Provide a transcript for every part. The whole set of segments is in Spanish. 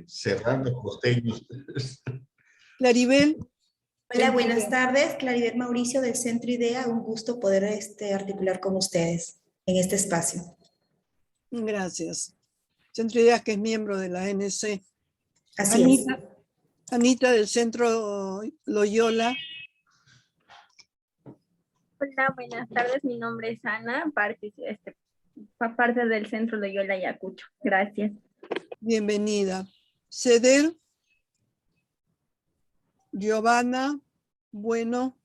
cerrando costeños. Claribel. Hola, buenas tardes. Claribel Mauricio del Centro IDEA. Un gusto poder articular con ustedes en este espacio. Gracias. Centro IDEA, que es miembro de la ANC. Así Anita, es. Anita del Centro Loyola. Hola, buenas tardes. Mi nombre es Ana, parte del Centro Loyola Ayacucho. Gracias. Bienvenida. Ceder. Giovanna. Bueno.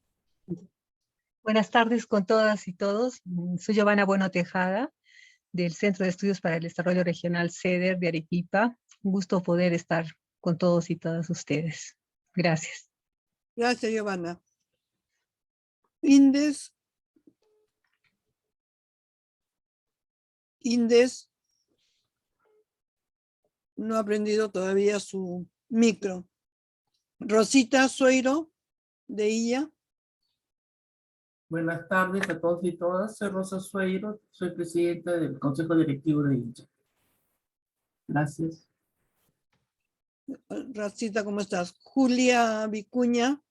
Buenas tardes con todas y todos. Soy Giovanna Bueno Tejada, del Centro de Estudios para el Desarrollo Regional CEDER de Arequipa. Un gusto poder estar con todos y todas ustedes. Gracias. Gracias, Giovanna. Indes. Indes no ha aprendido todavía su micro. Rosita Sueiro, de IA. Buenas tardes a todos y todas. Soy Rosa Sueiro, soy presidenta del Consejo Directivo de INCHA. Gracias. Rosita, ¿cómo estás? Julia Vicuña.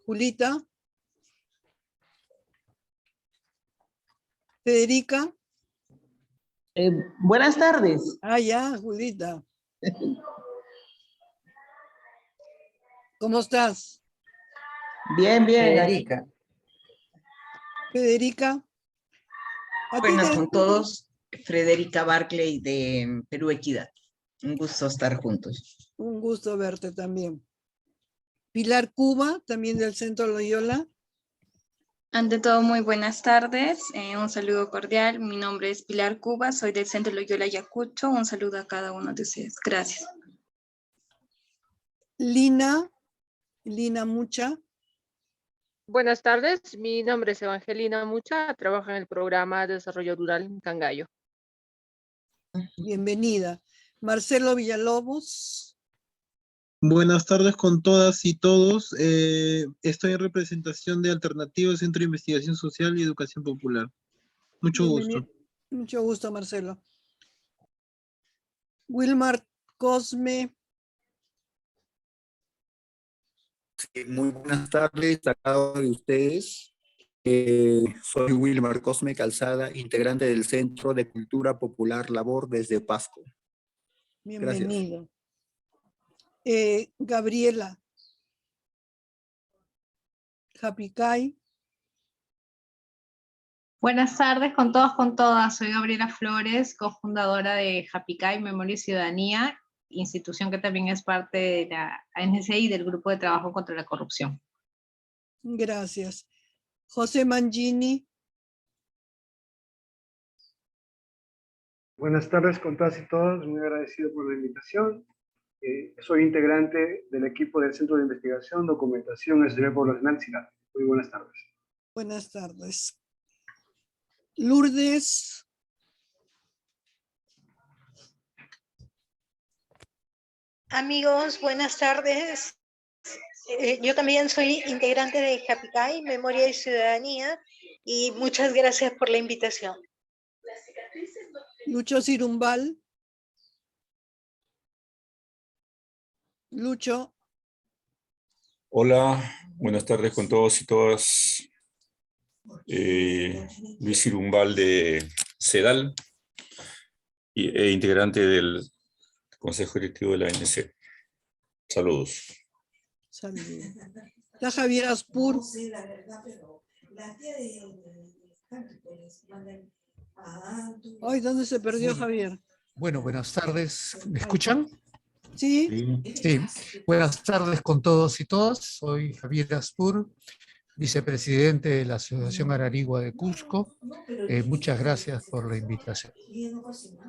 Julita. Federica. Buenas tardes. Ah, ya, Julita. ¿Cómo estás? Bien, bien. Federica. Federica. Buenas con todos. Federica Barclay de Perú Equidad. Un gusto estar juntos. Un gusto verte también. Pilar Cuba, también del Centro Loyola. Ante todo, muy buenas tardes. Un saludo cordial. Mi nombre es Pilar Cuba, soy del Centro Loyola Ayacucho. Un saludo a cada uno de ustedes. Gracias. Lina Mucha. Buenas tardes, mi nombre es Evangelina Mucha, trabajo en el programa de desarrollo rural en Cangallo. Bienvenida. Marcelo Villalobos. Buenas tardes con todas y todos. Estoy en representación de Alternativa Centro de Investigación Social y Educación Popular. Mucho gusto. Mucho gusto, Marcelo. Wilmar Cosme. Sí, muy buenas tardes a cada uno de ustedes. Soy Wilmar Cosme Calzada, integrante del Centro de Cultura Popular Labor desde Pasco. Bienvenido. Gabriela Japicay. Buenas tardes con todos, con todas. Soy Gabriela Flores, cofundadora de Japicay Memoria y Ciudadanía, institución que también es parte de la ANC y del Grupo de Trabajo contra la Corrupción. Gracias. José Mangini. Buenas tardes con todas y todos. Muy agradecido por la invitación. Soy integrante del equipo del Centro de Investigación, Documentación y Asesoría Poblacional CIDAD. Muy buenas tardes. Buenas tardes. Lourdes. Amigos, buenas tardes. Yo también soy integrante de Japicay, Memoria y Ciudadanía, y muchas gracias por la invitación. Lucho Cirumbal. Lucho. Hola, buenas tardes con todos y todas. Luis Cirumbal de CEDAL, integrante del Consejo Directivo de la ANC. Saludos. Saludos. Está Javier Aspur. Ay, ¿dónde se perdió Javier? Bueno, buenas tardes. ¿Me escuchan? Sí. Sí. Buenas tardes con todos y todas. Soy Javier Aspur, vicepresidente de la Asociación Ararigua de Cusco. Muchas gracias por la invitación.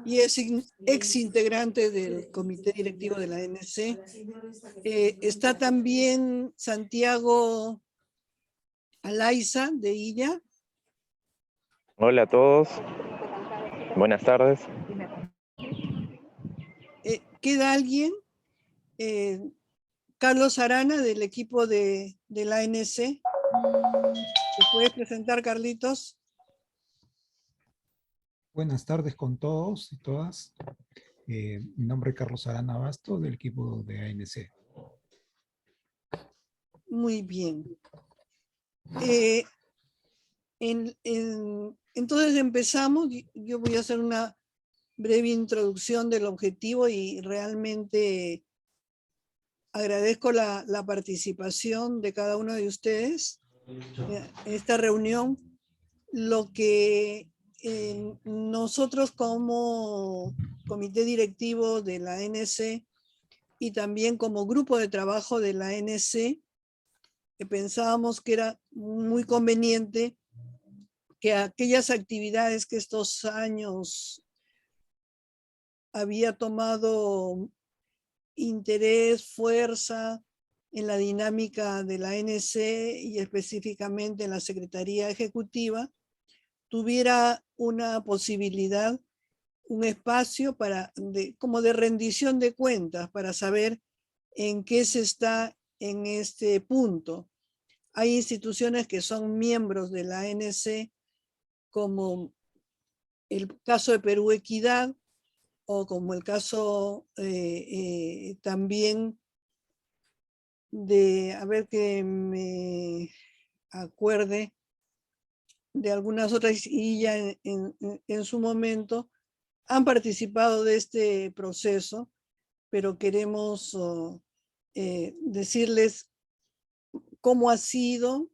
Y es ex integrante del comité directivo de la ANC. Está también Santiago Alaiza, de ILLA. Hola a todos. Buenas tardes. ¿Queda alguien? Carlos Arana, del equipo de la ANC. ¿Se puede presentar, Carlitos? Buenas tardes con todos y todas. Mi nombre es Carlos Arana Basto, del equipo de ANC. Muy bien. Entonces empezamos. Yo voy a hacer una breve introducción del objetivo y realmente agradezco la participación de cada uno de ustedes en esta reunión. Lo que nosotros como comité directivo de la ANC y también como grupo de trabajo de la ANC, pensábamos que era muy conveniente que aquellas actividades que estos años había tomado interés, fuerza en la dinámica de la ANC y específicamente en la Secretaría Ejecutiva, tuviera una posibilidad, un espacio como de rendición de cuentas para saber en qué se está en este punto. Hay instituciones que son miembros de la ANC, como el caso de Perú Equidad, o como el caso también de, a ver que me acuerde, de algunas otras, y ya en su momento han participado de este proceso, pero queremos decirles cómo ha sido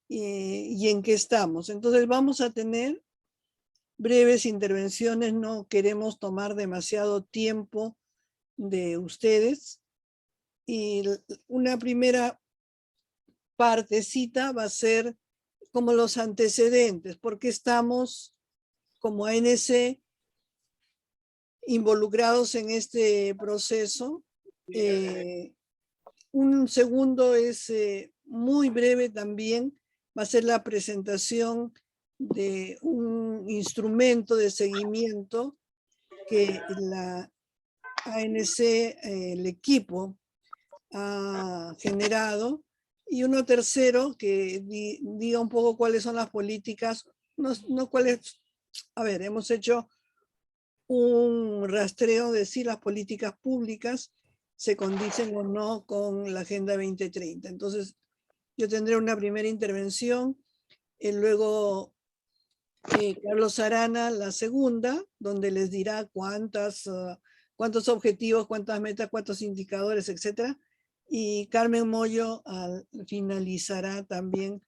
y en qué estamos. Entonces vamos a tener breves intervenciones, no queremos tomar demasiado tiempo de ustedes. Y una primera partecita va a ser como los antecedentes, porque estamos como ANC involucrados en este proceso. Un segundo es muy breve también, va a ser la presentación de un instrumento de seguimiento que la ANC, el equipo, ha generado, y uno tercero que diga un poco cuáles son las políticas, no cuáles, a ver, hemos hecho un rastreo de si las políticas públicas se condicen o no con la Agenda 2030. Entonces, yo tendré una primera intervención, luego Carlos Arana la segunda, donde les dirá cuántos objetivos, cuántas metas, cuántos indicadores, etcétera. Y Carmen Moyo finalizará también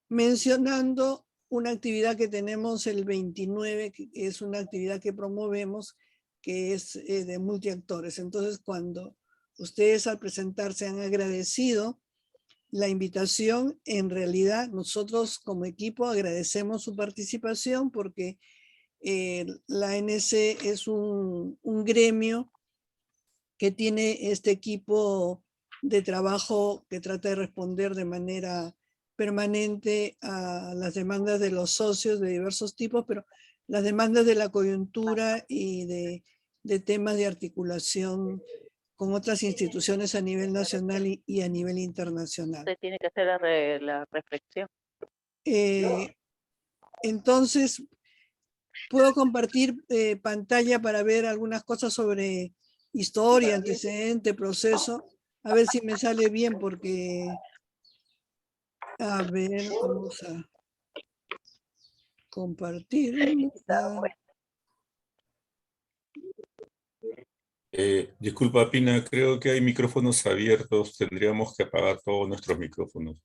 mencionando una actividad que tenemos el 29, que es una actividad que promovemos, que es de multiactores. Entonces, cuando ustedes al presentarse han agradecido la invitación, en realidad nosotros como equipo agradecemos su participación, porque la ANC es un gremio que tiene este equipo de trabajo que trata de responder de manera permanente a las demandas de los socios de diversos tipos, pero las demandas de la coyuntura y de temas de articulación con otras instituciones a nivel nacional y a nivel internacional. Usted tiene que hacer la reflexión. Entonces, puedo compartir pantalla para ver algunas cosas sobre historia, antecedente, proceso. A ver si me sale bien, porque, a ver, vamos a compartir. Disculpa, Pina, creo que hay micrófonos abiertos. Tendríamos que apagar todos nuestros micrófonos.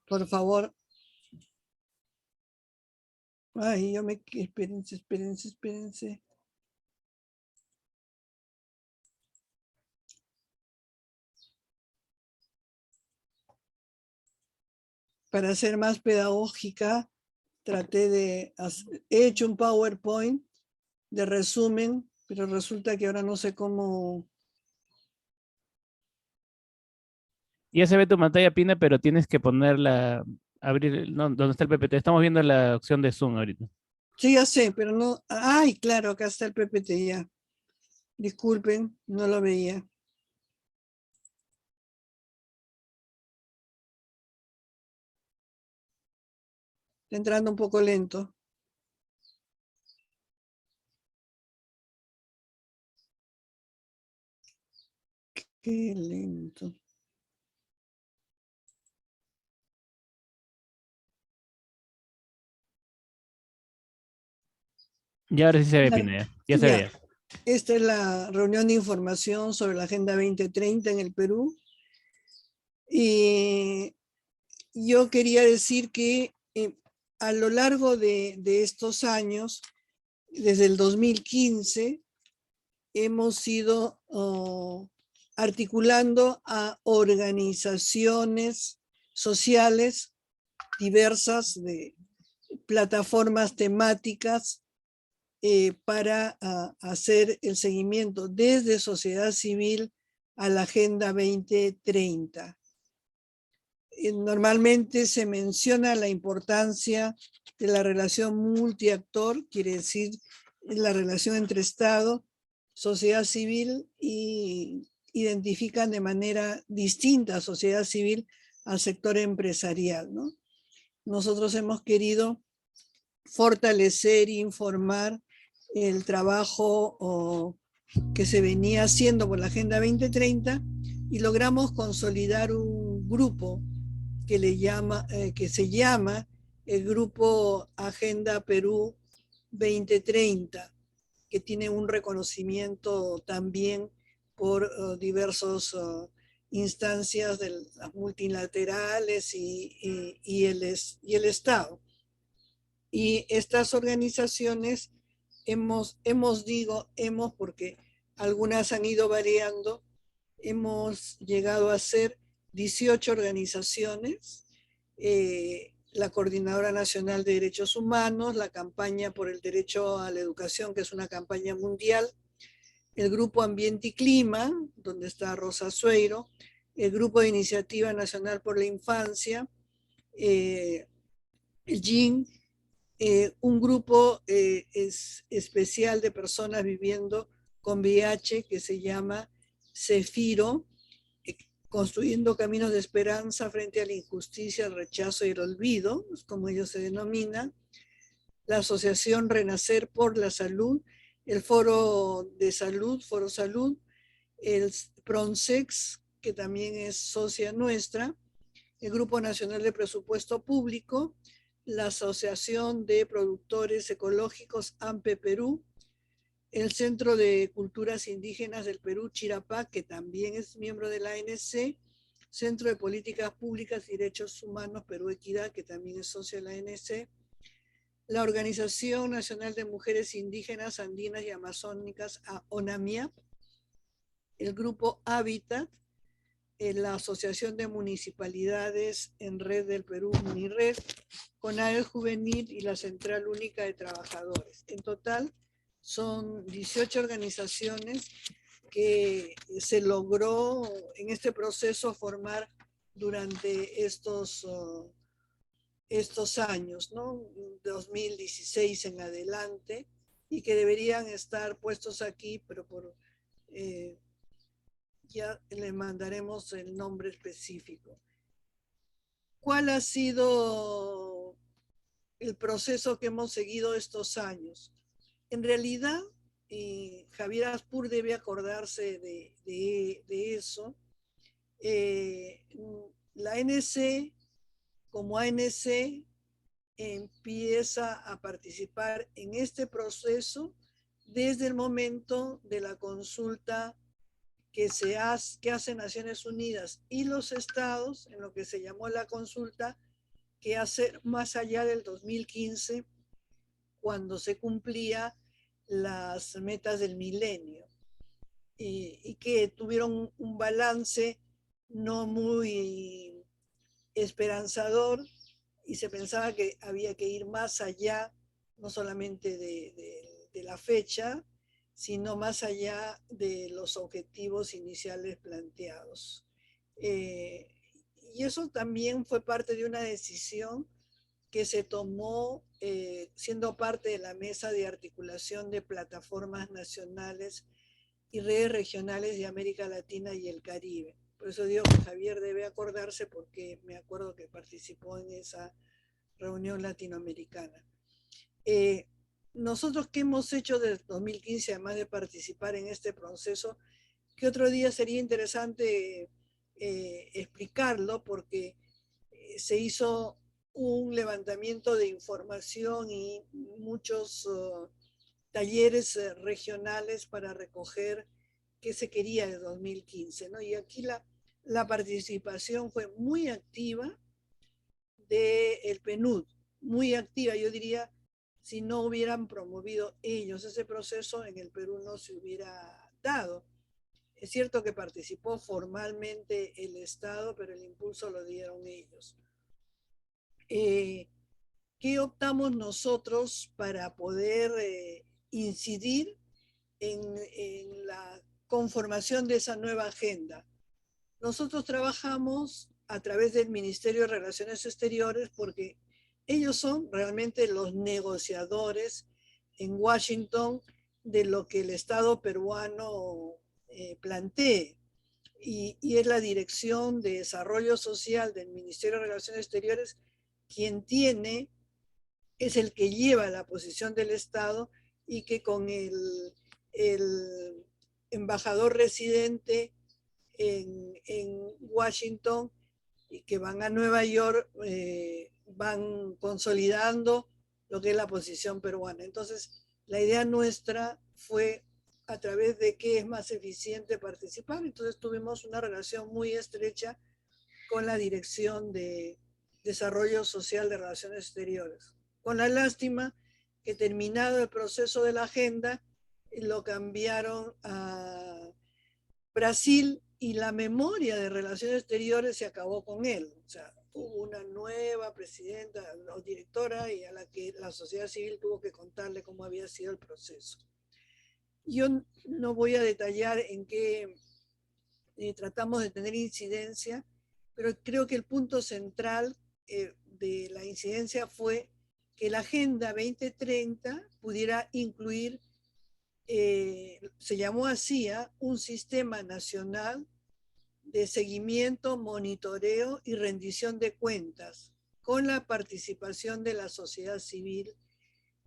Por favor. Ay, espérense. Para ser más pedagógica, he hecho un PowerPoint de resumen, pero resulta que ahora no sé cómo. Ya se ve tu pantalla, Pina, pero tienes que ponerla, abrir, no, donde está el PPT. Estamos viendo la opción de Zoom ahorita. Sí, ya sé, pero no. Ay, claro, acá está el PPT ya. Disculpen, no lo veía. Está entrando un poco lento. Qué lento. Y ahora sí se ve, Pina, ya se ve. Esta es la reunión de información sobre la Agenda 2030 en el Perú. Y yo quería decir que a lo largo de estos años, desde el 2015, hemos ido articulando a organizaciones sociales diversas de plataformas temáticas para hacer el seguimiento desde sociedad civil a la Agenda 2030. Normalmente se menciona la importancia de la relación multiactor, quiere decir la relación entre Estado, sociedad civil, y identifican de manera distinta sociedad civil al sector empresarial, ¿no? Nosotros hemos querido fortalecer e informar el trabajo que se venía haciendo por la Agenda 2030 y logramos consolidar un grupo que se llama el Grupo Agenda Perú 2030, que tiene un reconocimiento también por diversas instancias de las multilaterales y el Estado. Y estas organizaciones hemos porque algunas han ido variando, hemos llegado a ser 18 organizaciones, la Coordinadora Nacional de Derechos Humanos, la Campaña por el Derecho a la Educación, que es una campaña mundial, el Grupo Ambiente y Clima, donde está Rosa Sueiro, el Grupo de Iniciativa Nacional por la Infancia, el GIN, un grupo especial de personas viviendo con VIH que se llama CEFIRO, construyendo caminos de esperanza frente a la injusticia, el rechazo y el olvido, es como ellos se denominan, la Asociación Renacer por la Salud, el Foro de Salud, Foro Salud, el PRONSEX, que también es socia nuestra, el Grupo Nacional de Presupuesto Público, la Asociación de Productores Ecológicos AMPE Perú, el Centro de Culturas Indígenas del Perú, Chirapá, que también es miembro de la ANC, Centro de Políticas Públicas y Derechos Humanos Perú Equidad, que también es socio de la ANC, la Organización Nacional de Mujeres Indígenas, Andinas y Amazónicas, ONAMIAP, el Grupo Hábitat, la Asociación de Municipalidades en Red del Perú, MUNIRED, CONADE Juvenil y la Central Única de Trabajadores. En total son 18 organizaciones que se logró en este proceso formar durante estos años, ¿no? 2016 en adelante, y que deberían estar puestos aquí, pero ya le mandaremos el nombre específico. ¿Cuál ha sido el proceso que hemos seguido estos años? En realidad, Javier Aspur debe acordarse de eso. La ANC, como ANC, empieza a participar en este proceso desde el momento de la consulta que hace Naciones Unidas y los estados, en lo que se llamó la consulta, que hace más allá del 2015, cuando se cumplía las metas del milenio, y que tuvieron un balance no muy esperanzador, y se pensaba que había que ir más allá, no solamente de la fecha, sino más allá de los objetivos iniciales planteados. Y eso también fue parte de una decisión que se tomó siendo parte de la mesa de articulación de plataformas nacionales y redes regionales de América Latina y el Caribe. Por eso digo que Javier debe acordarse, porque me acuerdo que participó en esa reunión latinoamericana. Nosotros, ¿qué hemos hecho desde 2015, además de participar en este proceso? que otro día sería interesante explicarlo, porque se hizo un levantamiento de información y muchos talleres regionales para recoger qué se quería de 2015, ¿no? Y aquí la participación fue muy activa del PNUD, muy activa, yo diría, si no hubieran promovido ellos ese proceso, en el Perú no se hubiera dado. Es cierto que participó formalmente el Estado, pero el impulso lo dieron ellos. ¿Qué optamos nosotros para poder incidir en la conformación de esa nueva agenda? Nosotros trabajamos a través del Ministerio de Relaciones Exteriores porque ellos son realmente los negociadores en Washington de lo que el Estado peruano plantee. Y es la Dirección de Desarrollo Social del Ministerio de Relaciones Exteriores quien es el que lleva la posición del Estado, y que con el embajador residente en Washington y que van a Nueva York, van consolidando lo que es la posición peruana. Entonces, la idea nuestra fue a través de qué es más eficiente participar. Entonces tuvimos una relación muy estrecha con la Dirección de Desarrollo Social de Relaciones Exteriores. Con la lástima que terminado el proceso de la agenda, lo cambiaron a Brasil y la memoria de Relaciones Exteriores se acabó con él. O sea, hubo una nueva presidenta o directora y a la que la sociedad civil tuvo que contarle cómo había sido el proceso. Yo no voy a detallar en qué tratamos de tener incidencia, pero creo que el punto central de la incidencia fue que la Agenda 2030 pudiera incluir, se llamó así, un sistema nacional de seguimiento, monitoreo y rendición de cuentas, con la participación de la sociedad civil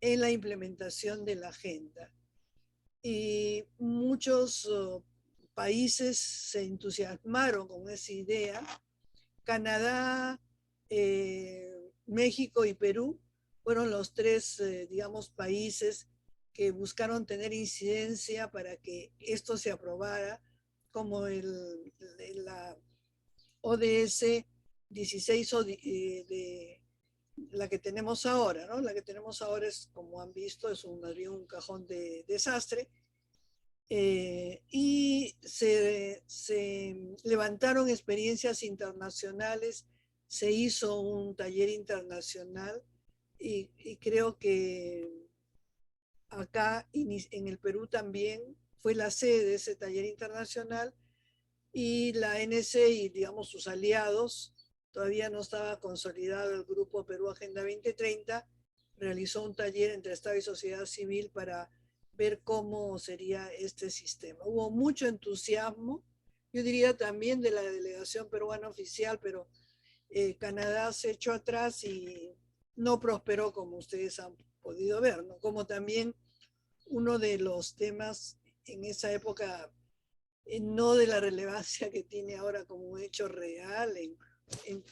en la implementación de la agenda. Y muchos países se entusiasmaron con esa idea. Canadá, México y Perú fueron los tres, digamos, países que buscaron tener incidencia para que esto se aprobara, como la ODS 16 de la que tenemos ahora, ¿no? La que tenemos ahora es, como han visto, es un cajón de desastre. Y se levantaron experiencias internacionales, se hizo un taller internacional y creo que acá en el Perú también fue la sede de ese taller internacional, y la ANC y, digamos, sus aliados, todavía no estaba consolidado el Grupo Perú Agenda 2030, realizó un taller entre Estado y sociedad civil para ver cómo sería este sistema. Hubo mucho entusiasmo, yo diría también de la delegación peruana oficial, pero Canadá se echó atrás y no prosperó, como ustedes han podido ver, ¿no? Como también uno de los temas en esa época, no de la relevancia que tiene ahora como un hecho real en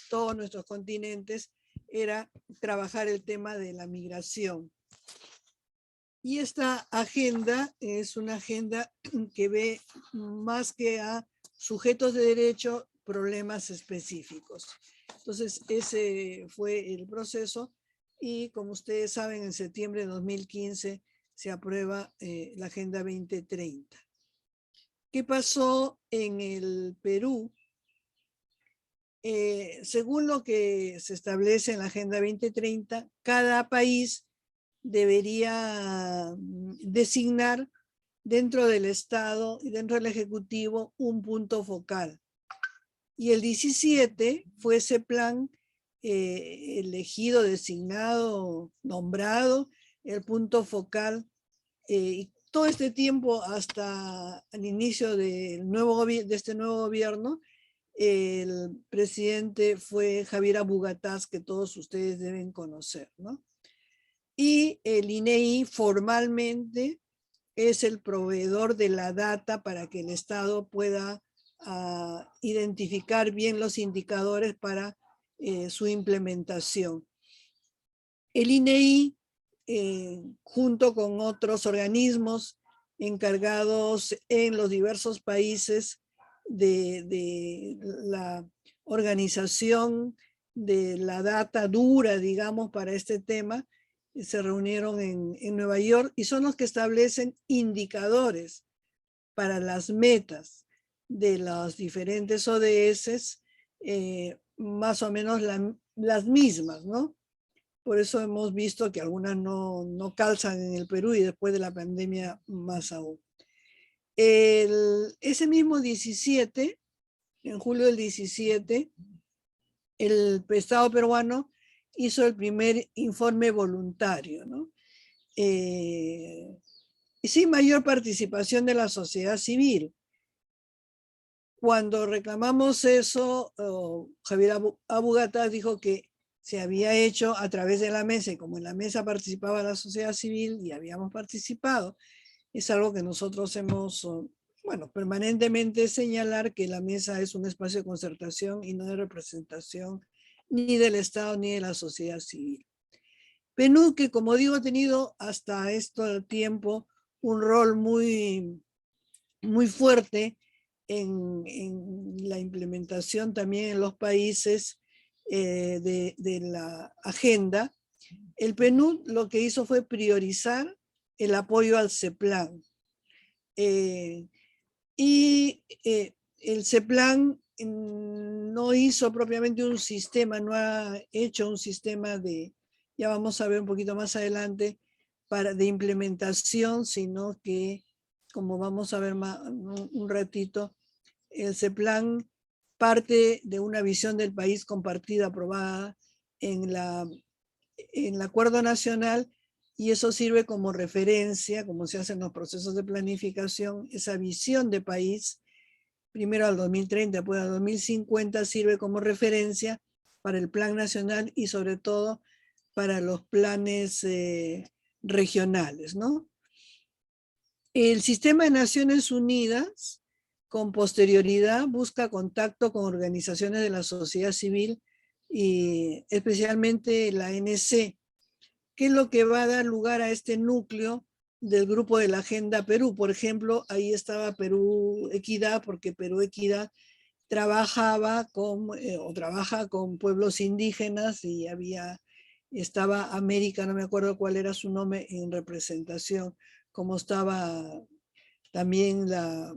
todos nuestros continentes, era trabajar el tema de la migración. Y esta agenda es una agenda que ve más que a sujetos de derecho, problemas específicos. Entonces, ese fue el proceso, y como ustedes saben, en septiembre de 2015 se aprueba la Agenda 2030. ¿Qué pasó en el Perú? Según lo que se establece en la Agenda 2030, cada país debería designar dentro del Estado y dentro del Ejecutivo un punto focal. Y el 17 fue ese plan elegido, designado, nombrado, el punto focal. Y todo este tiempo, hasta el inicio de este nuevo gobierno, el presidente fue Javier Abugataz, que todos ustedes deben conocer, ¿no? Y el INEI formalmente es el proveedor de la data para que el Estado pueda identificar bien los indicadores para su implementación. El INEI, junto con otros organismos encargados en los diversos países de la organización de la data dura, digamos, para este tema, se reunieron en Nueva York y son los que establecen indicadores para las metas de los diferentes ODS, más o menos las mismas, ¿no? Por eso hemos visto que algunas no calzan en el Perú y después de la pandemia más aún. Ese mismo 17, en julio del 17, el Estado peruano hizo el primer informe voluntario, ¿no? Y sin mayor participación de la sociedad civil. Cuando reclamamos eso, Javier Abu Gataz dijo que se había hecho a través de la mesa, y como en la mesa participaba la sociedad civil y habíamos participado, es algo que nosotros hemos, bueno, permanentemente señalar que la mesa es un espacio de concertación y no de representación ni del Estado ni de la sociedad civil. PNUD, que como digo, ha tenido hasta este tiempo un rol muy fuerte en la implementación también en los países de la agenda. El PNUD lo que hizo fue priorizar el apoyo al CEPLAN. Y el CEPLAN no hizo propiamente un sistema, no ha hecho un sistema de, ya vamos a ver un poquito más adelante, de implementación, sino que, como vamos a ver un ratito, el CEPLAN parte de una visión del país compartida, aprobada en el Acuerdo Nacional, y eso sirve como referencia, como se hace en los procesos de planificación, esa visión de país, primero al 2030, después al 2050, sirve como referencia para el Plan Nacional y sobre todo para los planes regionales, ¿no? El sistema de Naciones Unidas, con posterioridad, busca contacto con organizaciones de la sociedad civil y especialmente la ANC, que es lo que va a dar lugar a este núcleo del grupo de la Agenda Perú. Por ejemplo, ahí estaba Perú Equidad, porque Perú Equidad trabajaba trabaja con pueblos indígenas y estaba América, no me acuerdo cuál era su nombre en representación, como estaba también la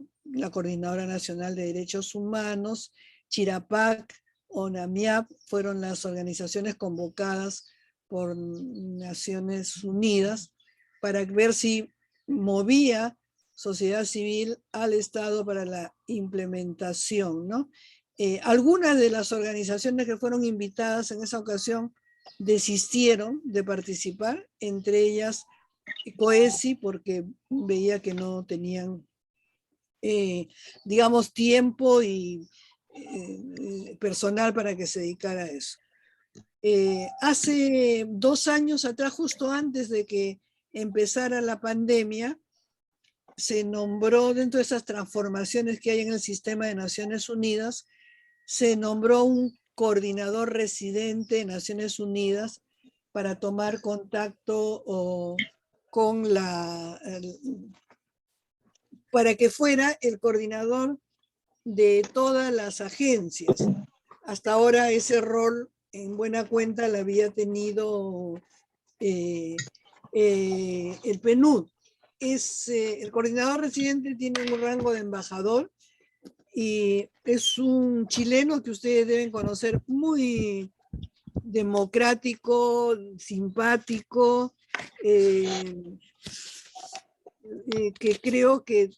Coordinadora Nacional de Derechos Humanos, Chirapac, ONAMIAP, fueron las organizaciones convocadas por Naciones Unidas para ver si movía sociedad civil al Estado para la implementación, ¿no? Algunas de las organizaciones que fueron invitadas en esa ocasión desistieron de participar, entre ellas COESI, porque veía que no tenían, digamos, tiempo y personal para que se dedicara a eso. Hace 2 años atrás, justo antes de que empezara la pandemia, se nombró, dentro de esas transformaciones que hay en el sistema de Naciones Unidas, se nombró un coordinador residente de Naciones Unidas para tomar contacto con para que fuera el coordinador de todas las agencias. Hasta ahora ese rol, en buena cuenta, lo había tenido el PNUD. El coordinador residente tiene un rango de embajador y es un chileno que ustedes deben conocer, muy democrático, simpático, que creo que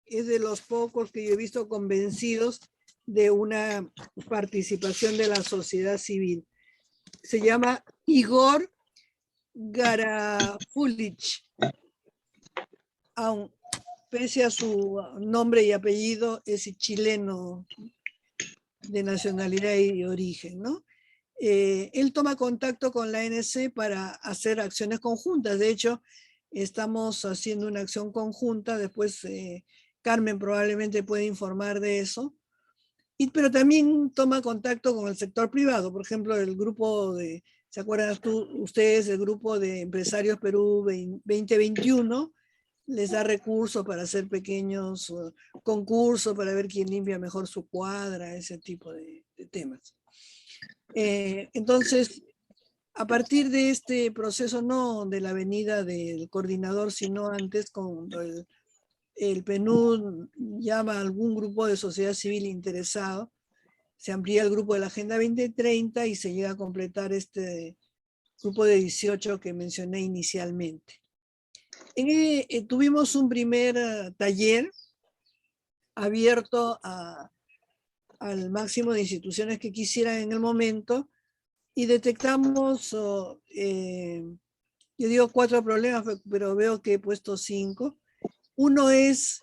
es de los pocos que yo he visto convencidos de una participación de la sociedad civil. Se llama Igor Garafulich. Pese a su nombre y apellido, es chileno de nacionalidad y origen, ¿no? Él toma contacto con la ANC para hacer acciones conjuntas. De hecho, estamos haciendo una acción conjunta, después Carmen probablemente puede informar de eso, pero también toma contacto con el sector privado, por ejemplo, el grupo de, ¿se acuerdan ustedes del grupo de Empresarios Perú 2021? Les da recursos para hacer pequeños concursos, para ver quién limpia mejor su cuadra, ese tipo de temas. Entonces, a partir de este proceso, no de la venida del coordinador, sino antes, cuando el PNUD llama a algún grupo de sociedad civil interesado, se amplía el grupo de la Agenda 2030 y se llega a completar este grupo de 18 que mencioné inicialmente. Tuvimos un primer taller abierto al máximo de instituciones que quisieran en el momento y detectamos, yo digo 4 problemas, pero veo que he puesto 5. Uno es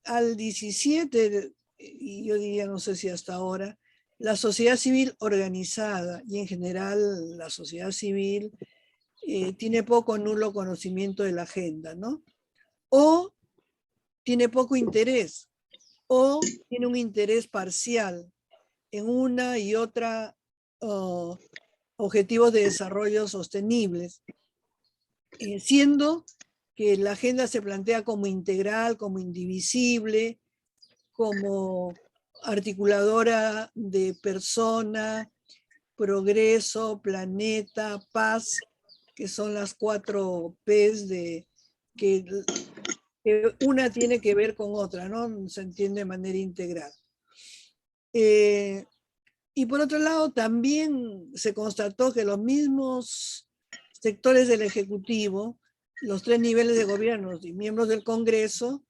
al 17, y yo diría, no sé si hasta ahora, la sociedad civil organizada y en general la sociedad civil tiene poco o nulo conocimiento de la agenda, ¿no? O tiene poco interés, o tiene un interés parcial en una y otra objetivos de desarrollo sostenibles, siendo que la agenda se plantea como integral, como indivisible, como articuladora de persona, progreso, planeta, paz, que son las 4 P's que una tiene que ver con otra, ¿no? Se entiende de manera integral. Y por otro lado, también se constató que los mismos sectores del Ejecutivo, los 3 niveles de gobierno y miembros del Congreso,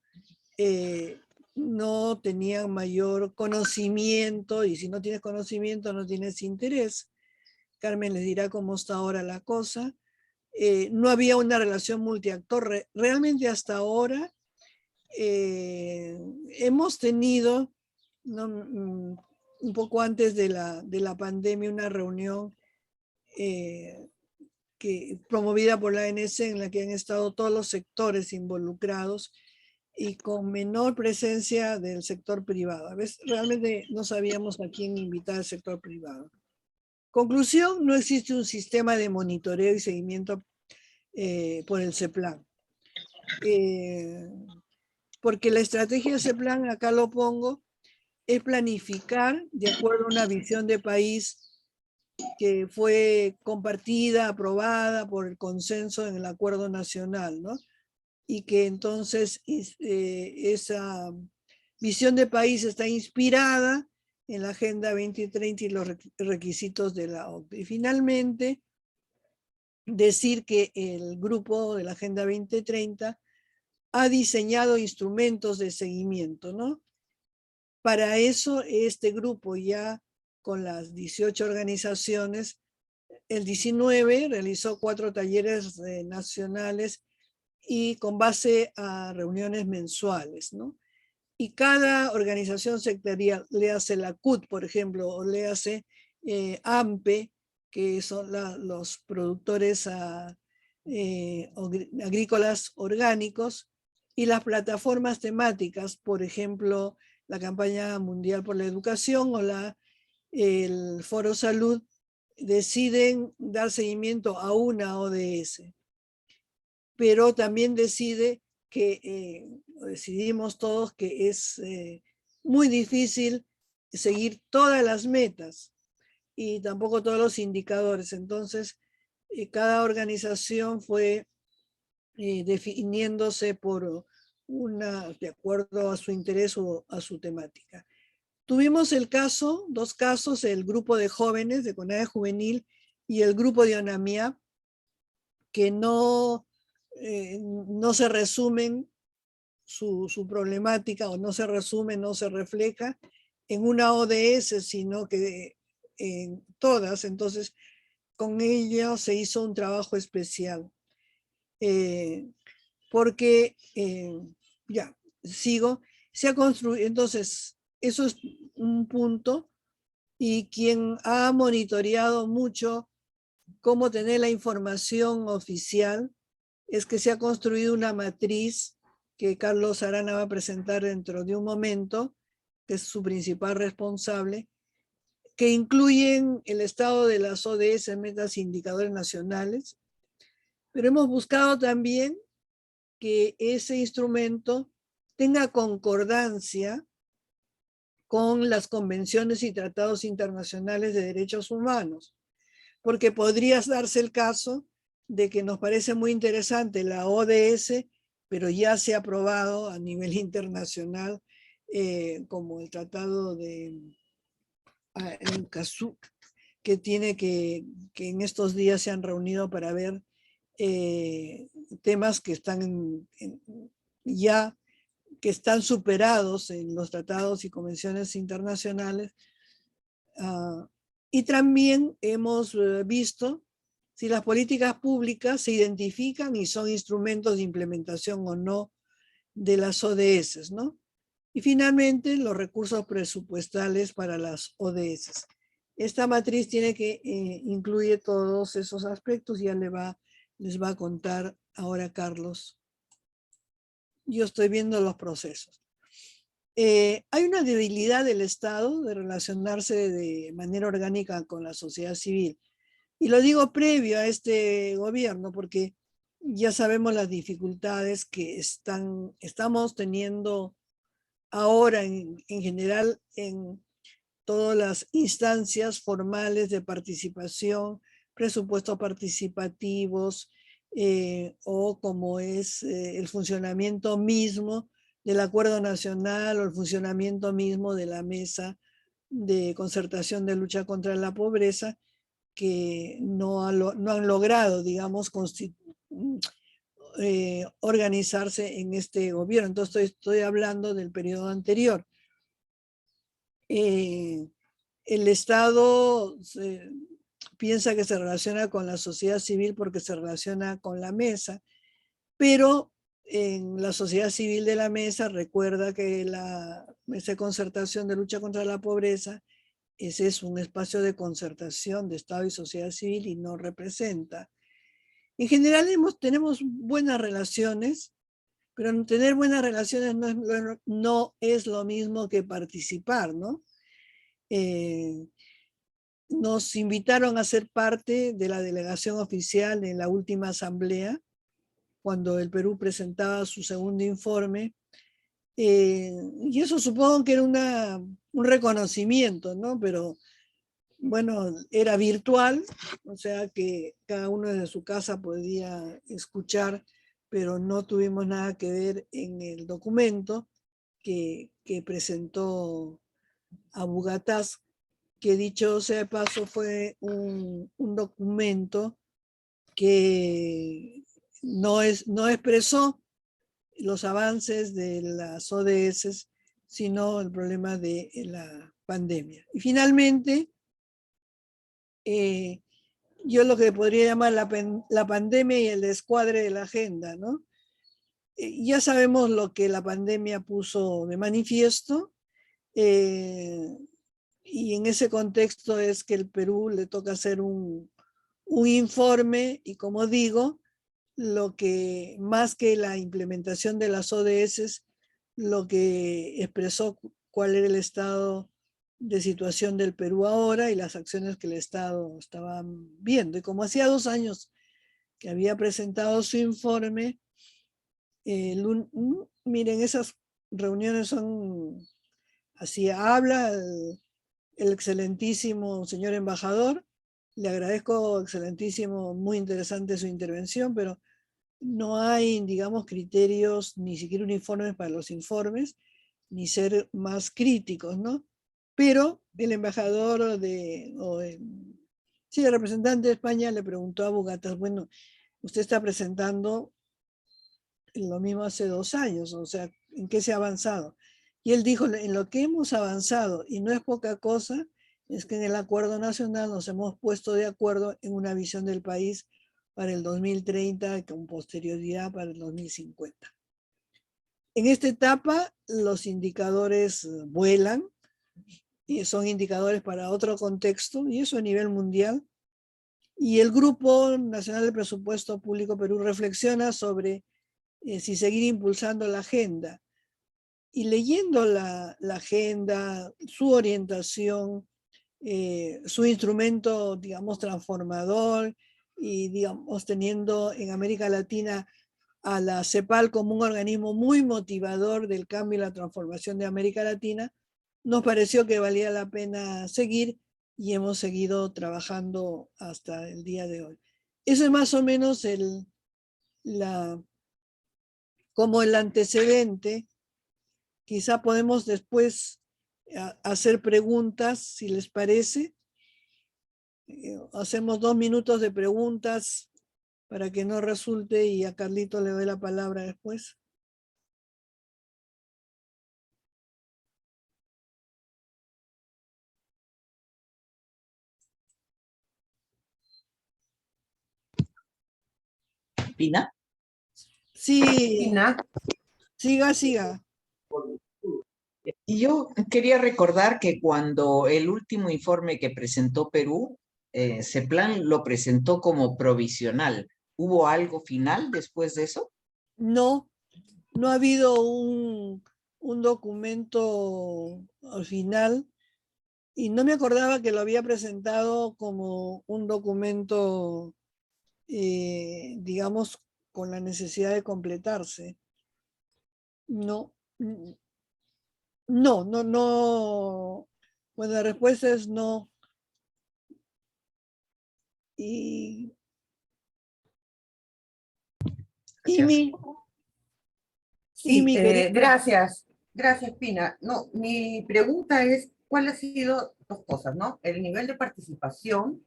no tenían mayor conocimiento, y si no tienes conocimiento no tienes interés. Carmen les dirá cómo está ahora la cosa. No había una relación multiactor. Realmente hasta ahora hemos tenido, un poco antes de la pandemia, una reunión promovida por la ANC, en la que han estado todos los sectores involucrados y con menor presencia del sector privado. A veces realmente no sabíamos a quién invitar al sector privado. Conclusión, no existe un sistema de monitoreo y seguimiento por el CEPLAN. Porque la estrategia del CEPLAN, acá lo pongo, es planificar de acuerdo a una visión de país que fue compartida, aprobada por el consenso en el Acuerdo Nacional, ¿no? Y que entonces esa visión de país está inspirada en la Agenda 2030 y los requisitos de la OCDE. Y finalmente, decir que el grupo de la Agenda 2030 ha diseñado instrumentos de seguimiento, ¿no? Para eso, este grupo ya con las 18 organizaciones, el 19 realizó 4 talleres nacionales y con base a reuniones mensuales, ¿no? Y cada organización sectorial, le hace la CUT, por ejemplo, o le hace AMPE, que son los productores agrícolas orgánicos, y las plataformas temáticas, por ejemplo, la Campaña Mundial por la Educación o el Foro Salud, deciden dar seguimiento a una ODS. Pero también decidimos todos que es muy difícil seguir todas las metas y tampoco todos los indicadores. Entonces, cada organización fue definiéndose de acuerdo a su interés o a su temática. Tuvimos 2 casos, el grupo de jóvenes de CONADE Juvenil y el grupo de ONAMIAP, que no se resumen su problemática, o no se resume, no se refleja en una ODS, sino que en todas. Entonces, con ello se hizo un trabajo especial. Porque, ya, sigo, se ha construido, entonces, eso es un punto, y quien ha monitoreado mucho cómo tener la información oficial es que se ha construido una matriz que Carlos Arana va a presentar dentro de un momento, que es su principal responsable, que incluyen el estado de las ODS, metas e indicadores nacionales, pero hemos buscado también que ese instrumento tenga concordancia con las convenciones y tratados internacionales de derechos humanos, porque podría darse el caso de que nos parece muy interesante la ODS, pero ya se ha aprobado a nivel internacional, como el tratado de Escazú, que tiene que en estos días se han reunido para ver temas que están ya que están superados en los tratados y convenciones internacionales. Y también hemos visto si las políticas públicas se identifican y son instrumentos de implementación o no de las ODS, ¿no? Y finalmente, los recursos presupuestales para las ODS. Esta matriz tiene que incluir todos esos aspectos, ya les va a contar ahora Carlos. Yo estoy viendo los procesos. Hay una debilidad del Estado de relacionarse de manera orgánica con la sociedad civil. Y lo digo previo a este gobierno, porque ya sabemos las dificultades que estamos teniendo ahora en general en todas las instancias formales de participación, presupuestos participativos, o como es el funcionamiento mismo del Acuerdo Nacional o el funcionamiento mismo de la Mesa de Concertación de Lucha contra la Pobreza, que no han logrado, digamos, organizarse en este gobierno. Entonces estoy hablando del periodo anterior. El Estado piensa que se relaciona con la sociedad civil porque se relaciona con la mesa, pero en la sociedad civil de la mesa recuerda que la Mesa de Concertación de Lucha contra la Pobreza, ese es un espacio de concertación de Estado y sociedad civil y no representa. En general tenemos buenas relaciones, pero tener buenas relaciones no es lo mismo que participar, ¿no? Nos invitaron a ser parte de la delegación oficial en la última asamblea, cuando el Perú presentaba su segundo informe, y eso supongo que era un reconocimiento, ¿no? Pero bueno, era virtual, o sea que cada uno desde su casa podía escuchar, pero no tuvimos nada que ver en el documento que presentó Abu Gataz, que dicho sea de paso fue un documento que no expresó los avances de las ODS, sino el problema de la pandemia. Y finalmente, yo lo que podría llamar la pandemia y el descuadre de la agenda, ¿no? Ya sabemos lo que la pandemia puso de manifiesto, y en ese contexto es que el Perú le toca hacer un informe, y como digo, lo que más que la implementación de las ODS, lo que expresó cuál era el estado de situación del Perú ahora y las acciones que el Estado estaba viendo. Y como hacía 2 años que había presentado su informe, miren, esas reuniones son así, habla el excelentísimo señor embajador. Le agradezco, excelentísimo, muy interesante su intervención, pero no hay, digamos, criterios, ni siquiera uniformes para los informes, ni ser más críticos, ¿no? Pero el embajador el representante de España le preguntó a Abu Gataz, bueno, usted está presentando lo mismo hace 2 años, o sea, ¿en qué se ha avanzado? Y él dijo, en lo que hemos avanzado, y no es poca cosa, es que en el Acuerdo Nacional nos hemos puesto de acuerdo en una visión del país para el 2030 con posterioridad para el 2050. En esta etapa los indicadores vuelan, y son indicadores para otro contexto, y eso a nivel mundial. Y el Grupo Nacional de Presupuesto Público Perú reflexiona sobre si seguir impulsando la agenda. Y leyendo la agenda, su orientación, su instrumento, digamos, transformador, y, digamos, teniendo en América Latina a la CEPAL como un organismo muy motivador del cambio y la transformación de América Latina, nos pareció que valía la pena seguir y hemos seguido trabajando hasta el día de hoy. Eso es más o menos como el antecedente. Quizá podemos después hacer preguntas, si les parece. Hacemos 2 minutos de preguntas para que no resulte, y a Carlito le doy la palabra después. ¿Pina? Sí. Siga. Y yo quería recordar que cuando el último informe que presentó Perú, CEPLAN lo presentó como provisional. ¿Hubo algo final después de eso? No ha habido un documento al final, y no me acordaba que lo había presentado como un documento, digamos, con la necesidad de completarse. No. Bueno, la respuesta es no. Y Sí, gracias, Pina. No, mi pregunta es, ¿cuál ha sido dos cosas, no? El nivel de participación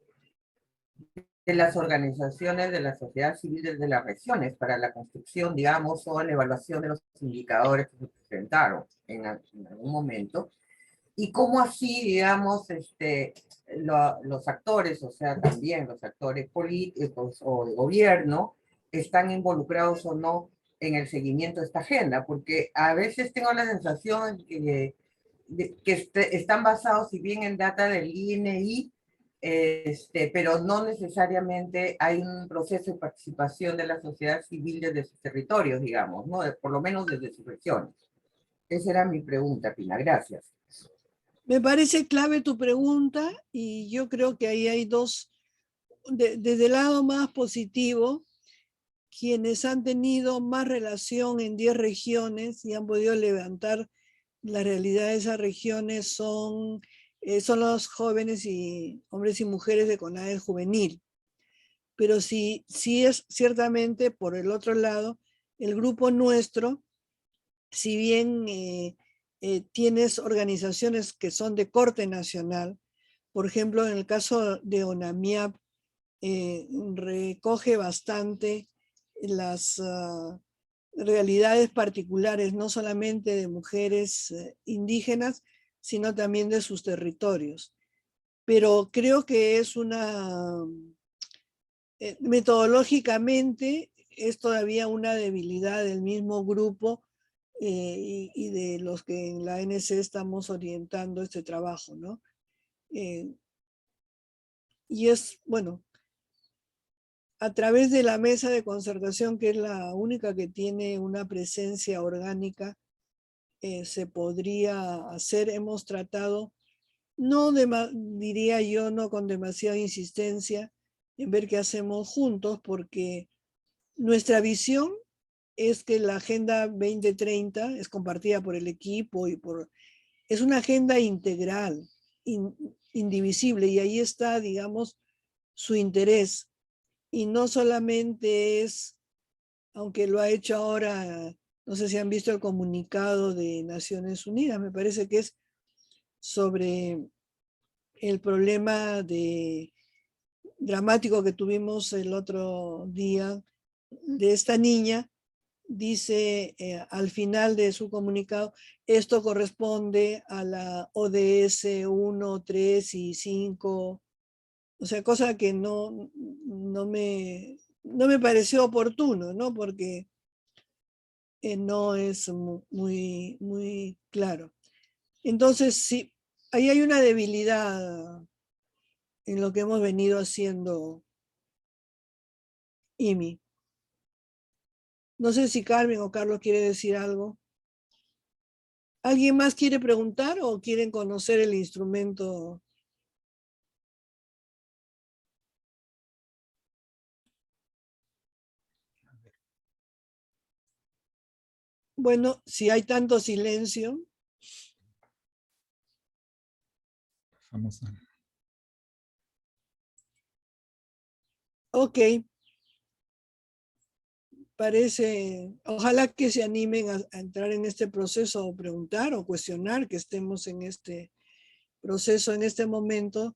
de las organizaciones de la sociedad civil desde las regiones para la construcción, digamos, o la evaluación de los indicadores que se presentaron en algún momento, y cómo así, digamos, los actores, o sea, también los actores políticos o de gobierno, están involucrados o no en el seguimiento de esta agenda, porque a veces tengo la sensación que están basados, si bien en data del INEI, pero no necesariamente hay un proceso de participación de la sociedad civil desde sus territorios, digamos, ¿no? Por lo menos desde sus regiones. Esa era mi pregunta, Pina. Gracias. Me parece clave tu pregunta, y yo creo que ahí hay dos. Desde el lado más positivo, quienes han tenido más relación en 10 regiones y han podido levantar la realidad de esas regiones son los jóvenes y hombres y mujeres de CONADE juvenil. Pero sí es ciertamente, por el otro lado, el grupo nuestro, si bien tienes organizaciones que son de corte nacional, por ejemplo, en el caso de ONAMIAP, recoge bastante las realidades particulares, no solamente de mujeres indígenas, sino también de sus territorios. Pero creo que es metodológicamente es todavía una debilidad del mismo grupo y de los que en la ANC estamos orientando este trabajo, ¿no? Y es, bueno, a través de la mesa de concertación, que es la única que tiene una presencia orgánica, se podría hacer. Hemos tratado, diría yo, no con demasiada insistencia, en ver qué hacemos juntos, porque nuestra visión es que la Agenda 2030 es compartida por el equipo es una agenda integral, indivisible, y ahí está, digamos, su interés. Y no solamente es, aunque lo ha hecho ahora, no sé si han visto el comunicado de Naciones Unidas, me parece que es sobre el problema dramático que tuvimos el otro día de esta niña. Dice al final de su comunicado, esto corresponde a la ODS 1, 3 y 5, o sea, cosa que no me pareció oportuno, ¿no? Porque no es muy claro. Entonces, sí, ahí hay una debilidad en lo que hemos venido haciendo IMI. No sé si Carmen o Carlos quiere decir algo. ¿Alguien más quiere preguntar o quieren conocer el instrumento? Bueno, si hay tanto silencio. Vamos a... Ok. Parece, ojalá que se animen a entrar en este proceso o preguntar o cuestionar, que estemos en este proceso en este momento.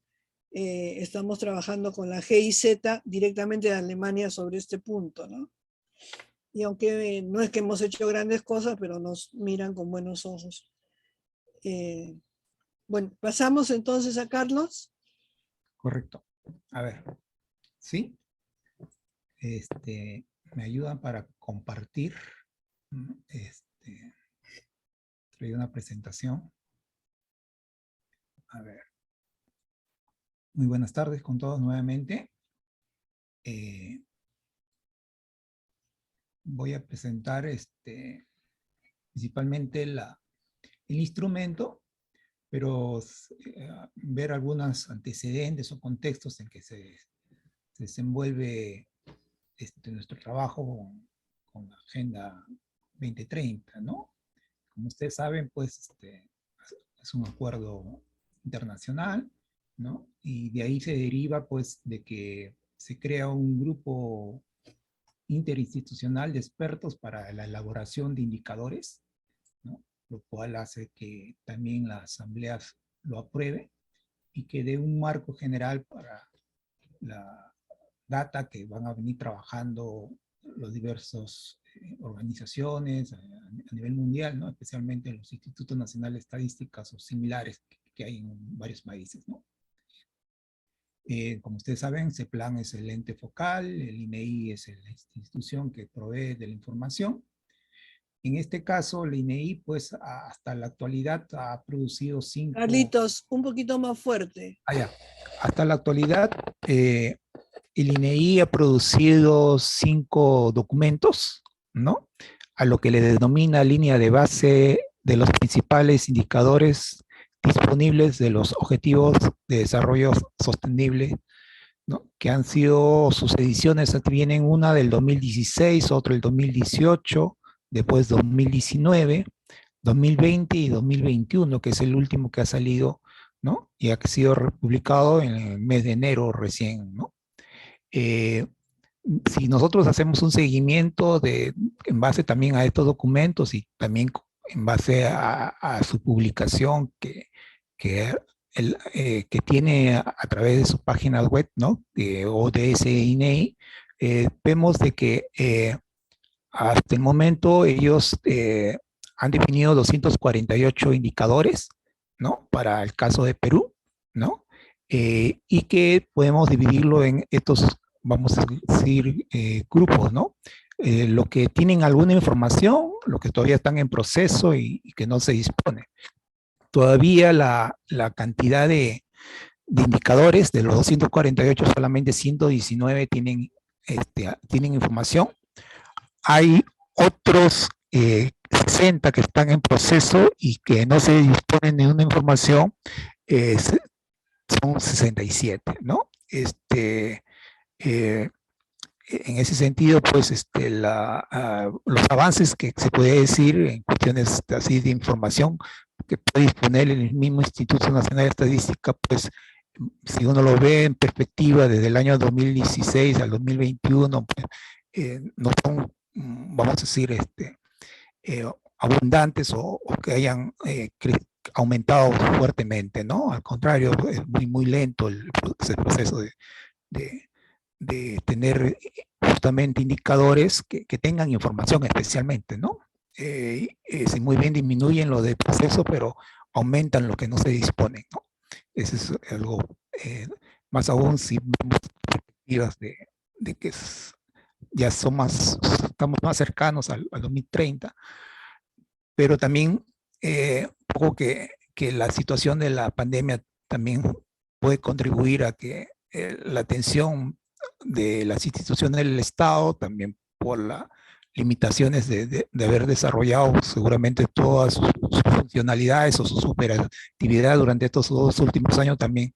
Estamos trabajando con la GIZ directamente de Alemania sobre este punto, ¿no? Y aunque no es que hemos hecho grandes cosas, pero nos miran con buenos ojos. Bueno, pasamos entonces a Carlos. Correcto. A ver, ¿sí? Me ayudan para compartir. Traigo una presentación. A ver. Muy buenas tardes con todos nuevamente. Voy a presentar principalmente el instrumento, pero ver algunos antecedentes o contextos en que se desenvuelve nuestro trabajo con la Agenda 2030, ¿no? Como ustedes saben, pues es un acuerdo internacional, ¿no? Y de ahí se deriva, pues, de que se crea un grupo interinstitucional de expertos para la elaboración de indicadores, ¿no? Lo cual hace que también la Asamblea lo apruebe y que dé un marco general para la data que van a venir trabajando los diversos organizaciones a nivel mundial, ¿no? Especialmente los institutos nacionales de estadísticas o similares que hay en varios países, ¿no? Como ustedes saben, CEPLAN es el ente focal, el INEI es la institución que provee de la información. En este caso, la INEI, pues, hasta la actualidad ha producido 5... Carlitos, un poquito más fuerte. Ya. Hasta la actualidad, el INEI ha producido 5 documentos, ¿no? A lo que le denomina línea de base de los principales indicadores disponibles de los objetivos de desarrollo sostenible, ¿no? Que han sido sus ediciones, vienen una del 2016, otra del 2018, después 2019, 2020 y 2021, que es el último que ha salido, ¿no? Y ha sido publicado en el mes de enero recién, ¿no? Si nosotros hacemos un seguimiento en base también a estos documentos y también en base a su publicación que tiene a través de su página web, ¿no? De ODS INEI, vemos de que hasta el momento ellos han definido 248 indicadores, ¿no? Para el caso de Perú, ¿no? Y que podemos dividirlo en estos, vamos a decir, grupos, ¿no? Lo que tienen alguna información, lo que todavía están en proceso y que no se dispone. Todavía la cantidad de indicadores, de los 248, solamente 119 tienen información. Hay otros 60 que están en proceso y que no se disponen de una información, son 67, ¿no? En ese sentido, pues, los avances que se puede decir en cuestiones así de información que puede disponer el mismo Instituto Nacional de Estadística, pues, si uno lo ve en perspectiva desde el año 2016 al 2021, pues, no son, vamos a decir, abundantes o que hayan aumentado fuertemente, ¿no? Al contrario, es muy, muy lento el proceso de tener justamente indicadores que tengan información especialmente, ¿no? Muy bien disminuyen lo del proceso, pero aumentan lo que no se dispone, ¿no? Eso es algo, más aún si vemos perspectivas de que ya estamos más cercanos al 2030, pero también un poco que la situación de la pandemia también puede contribuir a que la atención las instituciones del Estado, también por las limitaciones de haber desarrollado seguramente todas sus funcionalidades o su operatividad durante estos 2 últimos años, también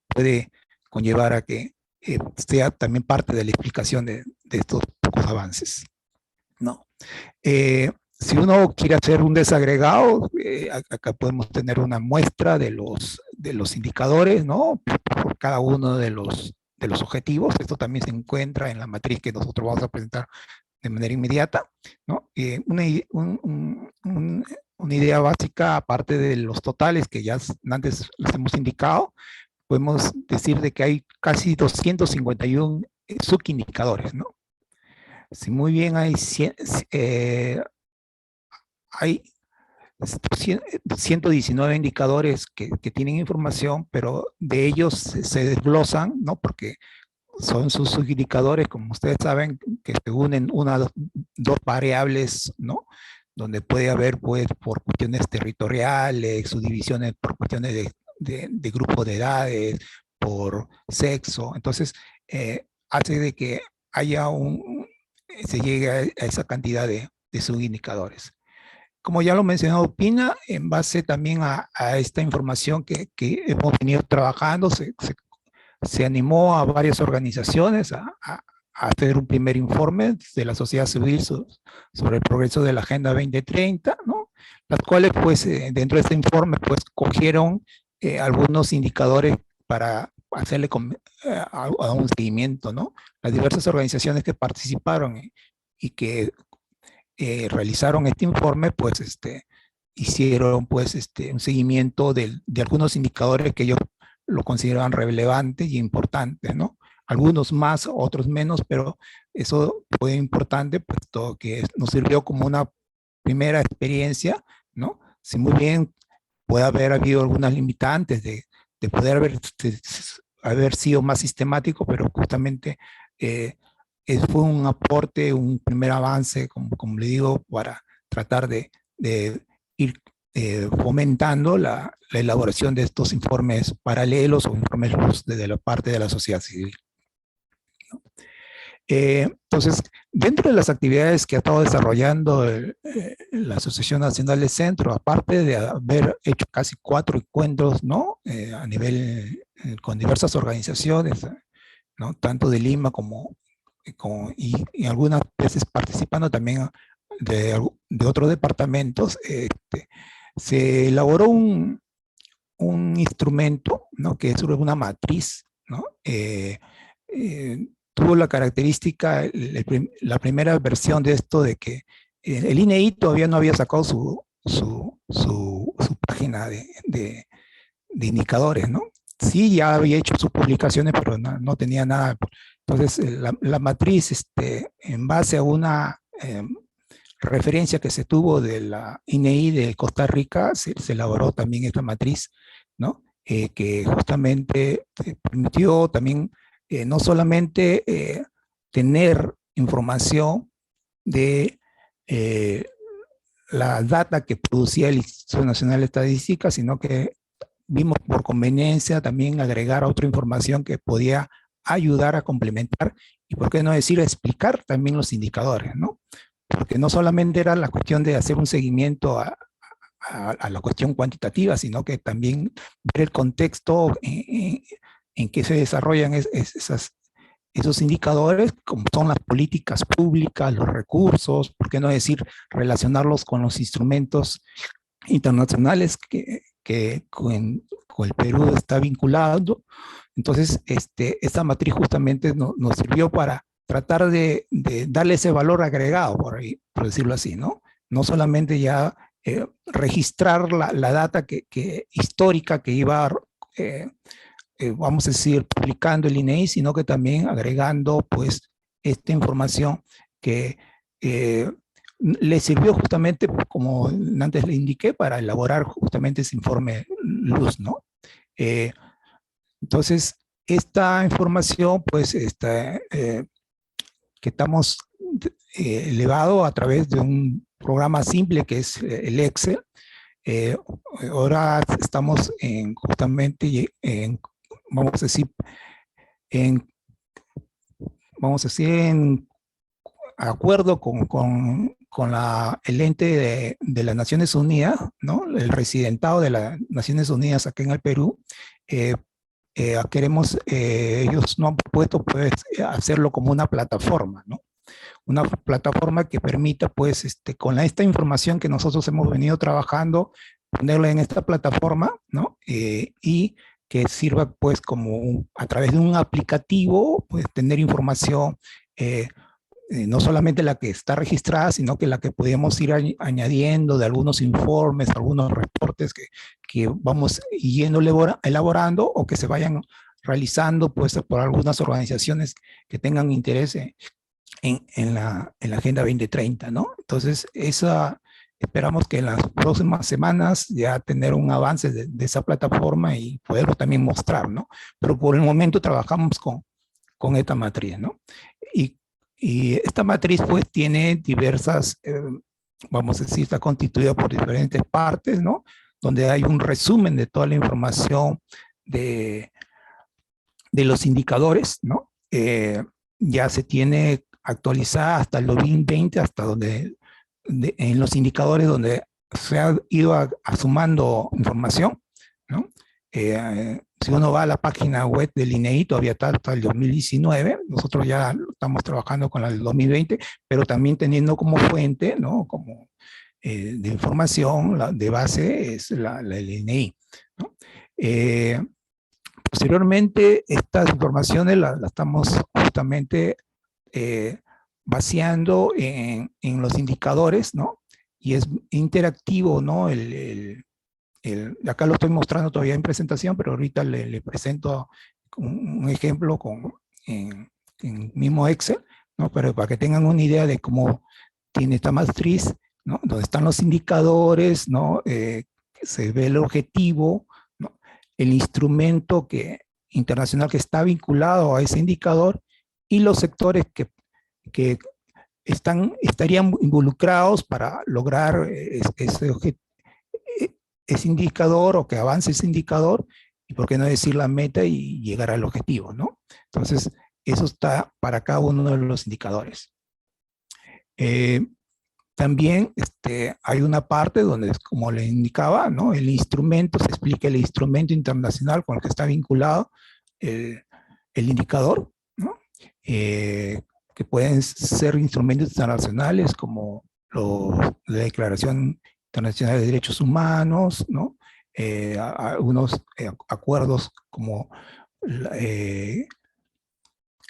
puede conllevar a que sea también parte de la explicación de estos pocos avances, ¿no? Si uno quiere hacer un desagregado, acá podemos tener una muestra de los indicadores, ¿no? Por cada uno de los objetivos. Esto también se encuentra en la matriz que nosotros vamos a presentar de manera inmediata, ¿no? Una idea básica, aparte de los totales que ya antes les hemos indicado, podemos decir de que hay casi 251 subindicadores, ¿no? Si muy bien hay 119 indicadores que tienen información, pero de ellos se desglosan, ¿no? Porque son sus subindicadores, como ustedes saben, que se unen dos variables, ¿no? Donde puede haber, pues, por cuestiones territoriales, subdivisiones por cuestiones de grupo de edades, por sexo. Entonces, hace de que haya se llegue a esa cantidad de subindicadores. Como ya lo mencionó Pina, en base también a esta información que hemos venido trabajando, se animó a varias organizaciones a hacer un primer informe de la sociedad civil sobre el progreso de la Agenda 2030, ¿no? Las cuales, pues, dentro de este informe, pues, cogieron algunos indicadores para hacerle a un seguimiento, ¿no? Las diversas organizaciones que participaron y que realizaron este informe, pues, hicieron, pues, un seguimiento de algunos indicadores que ellos lo consideraban relevantes y importantes, ¿no? Algunos más, otros menos, pero eso fue importante, puesto que nos sirvió como una primera experiencia, ¿no? Si muy bien puede haber habido algunas limitantes de poder haber sido más sistemático, pero justamente fue un aporte, un primer avance, como le digo, para tratar de ir fomentando la elaboración de estos informes paralelos o informes luz desde la parte de la sociedad civil. Entonces, dentro de las actividades que ha estado desarrollando la Asociación Nacional de Centro, aparte de haber hecho casi 4 encuentros, ¿no? A nivel, con diversas organizaciones, ¿no? Tanto de Lima y algunas veces participando también de otros departamentos, se elaboró un instrumento, ¿no? Que es una matriz, ¿no? Tuvo la característica, la primera versión de esto, de que el INEI todavía no había sacado su página de indicadores, ¿no? Sí, ya había hecho sus publicaciones, pero no tenía nada. Entonces, la matriz, en base a una referencia que se tuvo de la INEI de Costa Rica, se elaboró también esta matriz, ¿no? Que justamente permitió también no solamente tener información de la data que producía el Instituto Nacional de Estadística, sino que vimos por conveniencia también agregar otra información que podía ayudar a complementar y, por qué no decir, explicar también los indicadores, ¿no? Porque no solamente era la cuestión de hacer un seguimiento a la cuestión cuantitativa, sino que también ver el contexto en que se desarrollan esos indicadores, como son las políticas públicas, los recursos, por qué no decir relacionarlos con los instrumentos internacionales que con el Perú está vinculado. Entonces, esta matriz justamente nos sirvió para tratar de darle ese valor agregado, por decirlo así, ¿no? No solamente ya registrar la data histórica que iba, vamos a decir, publicando el INEI, sino que también agregando, pues, esta información que le sirvió justamente, como antes le indiqué, para elaborar justamente ese informe luz, ¿no? Entonces, esta información, pues, que estamos elevado a través de un programa simple que es el Excel. Ahora estamos justamente vamos a decir, en vamos a decir, en acuerdo con el ente de las Naciones Unidas, ¿no? El residentado de las Naciones Unidas aquí en el Perú, queremos, ellos no han propuesto pues hacerlo como una plataforma, ¿no? Una plataforma que permita pues con esta información que nosotros hemos venido trabajando, ponerla en esta plataforma, ¿no? Y que sirva pues como a través de un aplicativo, pues tener información, no solamente la que está registrada, sino que la que podemos ir añadiendo de algunos informes, algunos reportes que vamos yendo elaborando o que se vayan realizando pues por algunas organizaciones que tengan interés en la Agenda 2030, ¿no? Entonces, esperamos que en las próximas semanas ya tener un avance de esa plataforma y poderlo también mostrar, ¿no? Pero por el momento trabajamos con esta matriz, ¿no? Y esta matriz pues tiene diversas, vamos a decir, está constituida por diferentes partes, ¿no? Donde hay un resumen de toda la información de los indicadores, ¿no? Ya se tiene actualizada hasta el 2020, hasta donde, en los indicadores donde se ha ido sumando información, ¿no? Si uno va a la página web del INEI, todavía está hasta el 2019, nosotros ya estamos trabajando con la del 2020, pero también teniendo como fuente, ¿no? Como de información, de base, es la del INEI, ¿no? Posteriormente, estas informaciones las estamos justamente vaciando en los indicadores, ¿no? Y es interactivo, ¿no? Acá lo estoy mostrando todavía en presentación, pero ahorita le presento un ejemplo en mismo Excel, ¿no? Pero para que tengan una idea de cómo tiene esta matriz, ¿no? Donde están los indicadores, ¿no? Se ve el objetivo, ¿no? El instrumento internacional que está vinculado a ese indicador y los sectores que estarían involucrados para lograr ese indicador o que avance ese indicador y por qué no decir la meta y llegar al objetivo, ¿no? Entonces, eso está para cada uno de los indicadores. También hay una parte donde, como le indicaba, ¿no? El instrumento, se explica el instrumento internacional con el que está vinculado el indicador, ¿no? Que pueden ser instrumentos internacionales como la Declaración Internacional de Derechos Humanos, ¿no? Algunos acuerdos como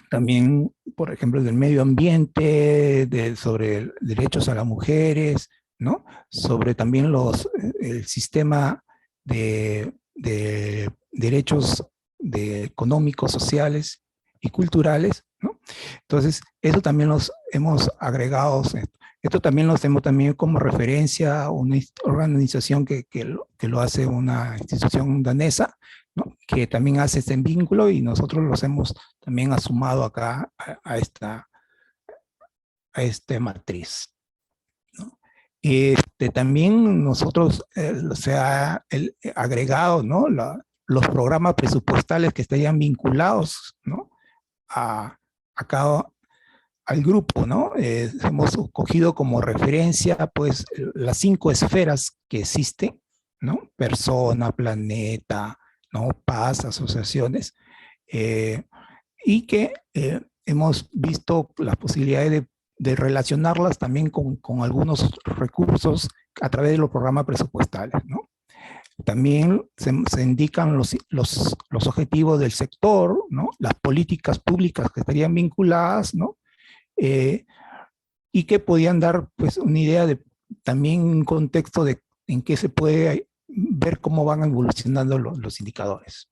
también, por ejemplo, del medio ambiente, sobre derechos a las mujeres, ¿no? Sobre también el sistema de derechos económicos, sociales y culturales, ¿no? Entonces, eso también los hemos agregado. Esto también lo hacemos también como referencia a una organización que lo hace una institución danesa, ¿no? Que también hace este vínculo y nosotros los hemos también asumado acá a esta matriz, ¿no? También nosotros se ha agregado, ¿no? Los programas presupuestales que estarían vinculados, ¿no? Al grupo, ¿no? Hemos cogido como referencia, pues, las 5 esferas que existen, ¿no? Persona, planeta, ¿no? Paz, asociaciones, y que hemos visto las posibilidades de relacionarlas también con algunos recursos a través de los programas presupuestales, ¿no? También se indican los objetivos del sector, ¿no? Las políticas públicas que estarían vinculadas, ¿no? Y que podían dar pues una idea de también un contexto en que se puede ver cómo van evolucionando los indicadores.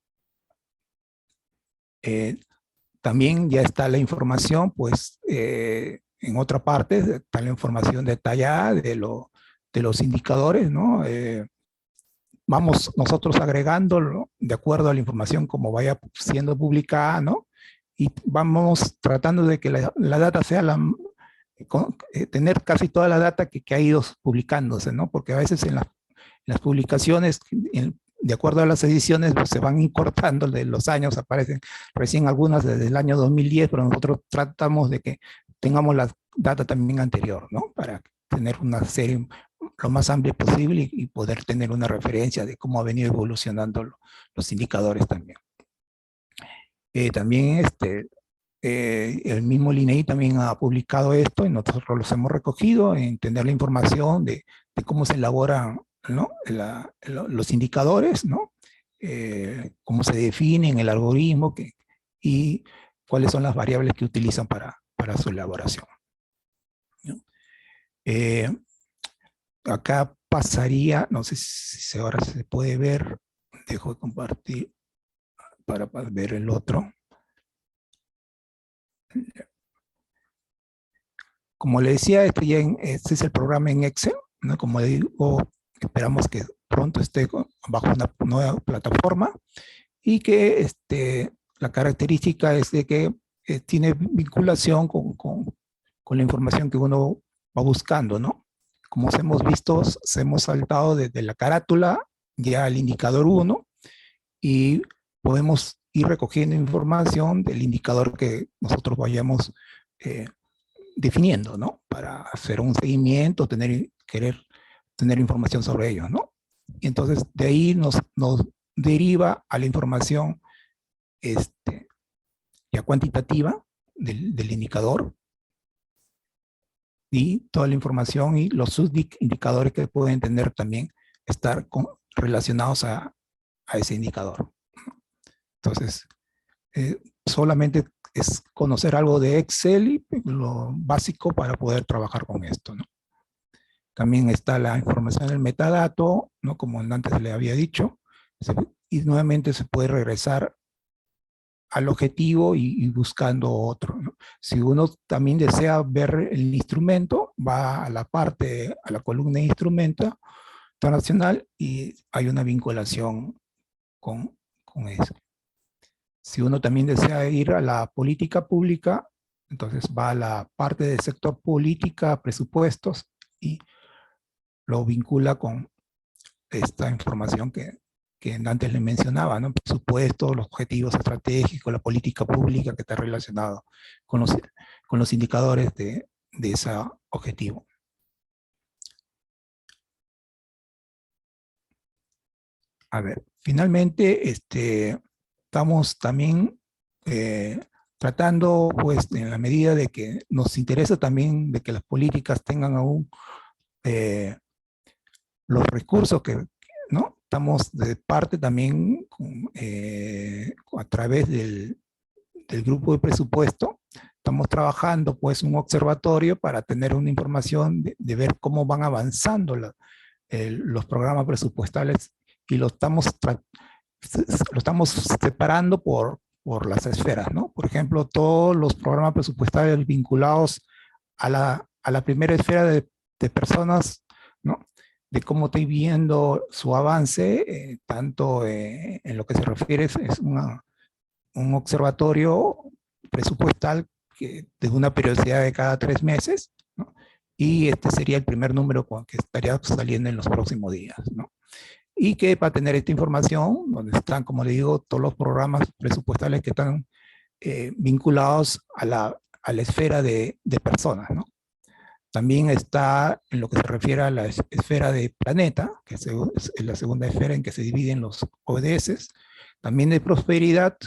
También ya está la información, pues en otra parte está la información detallada de los indicadores, ¿no? Vamos nosotros agregándolo de acuerdo a la información como vaya siendo publicada, ¿no? Y vamos tratando de que la data sea tener casi toda la data que ha ido publicándose, ¿no? Porque a veces en las publicaciones de acuerdo a las ediciones, pues, se van incorporando de los años, aparecen recién algunas desde el año 2010, pero nosotros tratamos de que tengamos la data también anterior, ¿no? Para tener una serie lo más amplia posible y poder tener una referencia de cómo ha venido evolucionando los indicadores también. También el mismo INEI también ha publicado esto y nosotros los hemos recogido en tener la información de cómo se elaboran, ¿no? Los indicadores, ¿no? Cómo se definen el algoritmo y cuáles son las variables que utilizan para su elaboración, ¿no? Acá pasaría, no sé si ahora se puede ver, dejo de compartir para ver el otro. Como le decía, este es el programa en Excel, ¿no? Como le digo, esperamos que pronto esté bajo una nueva plataforma y que la característica es de que tiene vinculación con la información que uno va buscando, ¿no? Como hemos visto, hemos saltado desde la carátula ya al indicador 1 y podemos ir recogiendo información del indicador que nosotros vayamos definiendo, ¿no? Para hacer un seguimiento, querer tener información sobre ellos, ¿no? Y entonces de ahí nos deriva a la información ya cuantitativa del indicador y toda la información y los subindicadores que pueden tener también estar relacionados a ese indicador. Entonces, solamente es conocer algo de Excel y lo básico para poder trabajar con esto, ¿no? También está la información del metadato, ¿no? Como antes le había dicho, y nuevamente se puede regresar al objetivo y buscando otro, ¿no? Si uno también desea ver el instrumento, va a la columna de instrumento internacional y hay una vinculación con eso. Si uno también desea ir a la política pública, entonces va a la parte del sector política, presupuestos, y lo vincula con esta información que antes le mencionaba, ¿no? Presupuestos, los objetivos estratégicos, la política pública que está relacionado con los indicadores de ese objetivo. A ver, finalmente, estamos también tratando, pues, en la medida de que nos interesa también de que las políticas tengan aún los recursos ¿no? Estamos de parte también a través del grupo de presupuesto, estamos trabajando pues un observatorio para tener una información de ver cómo van avanzando los programas presupuestales y lo estamos separando por las esferas, ¿no? Por ejemplo, todos los programas presupuestales vinculados a la primera esfera de personas, ¿no? De cómo estoy viendo su avance, tanto en lo que se refiere es un observatorio presupuestal de una periodicidad de cada 3 meses, ¿no? Y este sería el primer número que estaría saliendo en los próximos días, ¿no? Y que para tener esta información, donde están, como le digo, todos los programas presupuestales que están vinculados a la esfera de personas, ¿no? También está en lo que se refiere a la esfera de planeta, que es la segunda esfera en que se dividen los ODS, también de prosperidad,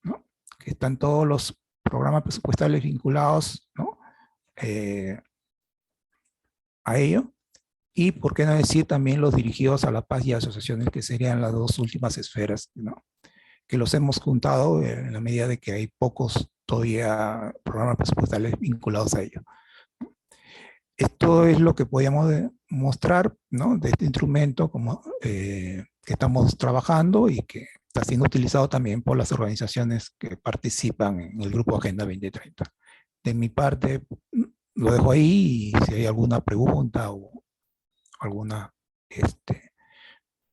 ¿no? Que están todos los programas presupuestales vinculados, ¿no? A ello. Y por qué no decir también los dirigidos a la paz y asociaciones, que serían las dos últimas esferas, ¿no? Que los hemos juntado en la medida de que hay pocos todavía programas presupuestales vinculados a ello. Esto es lo que podíamos mostrar, ¿no? De este instrumento que estamos trabajando y que está siendo utilizado también por las organizaciones que participan en el Grupo Agenda 2030. De mi parte, lo dejo ahí y si hay alguna pregunta o alguna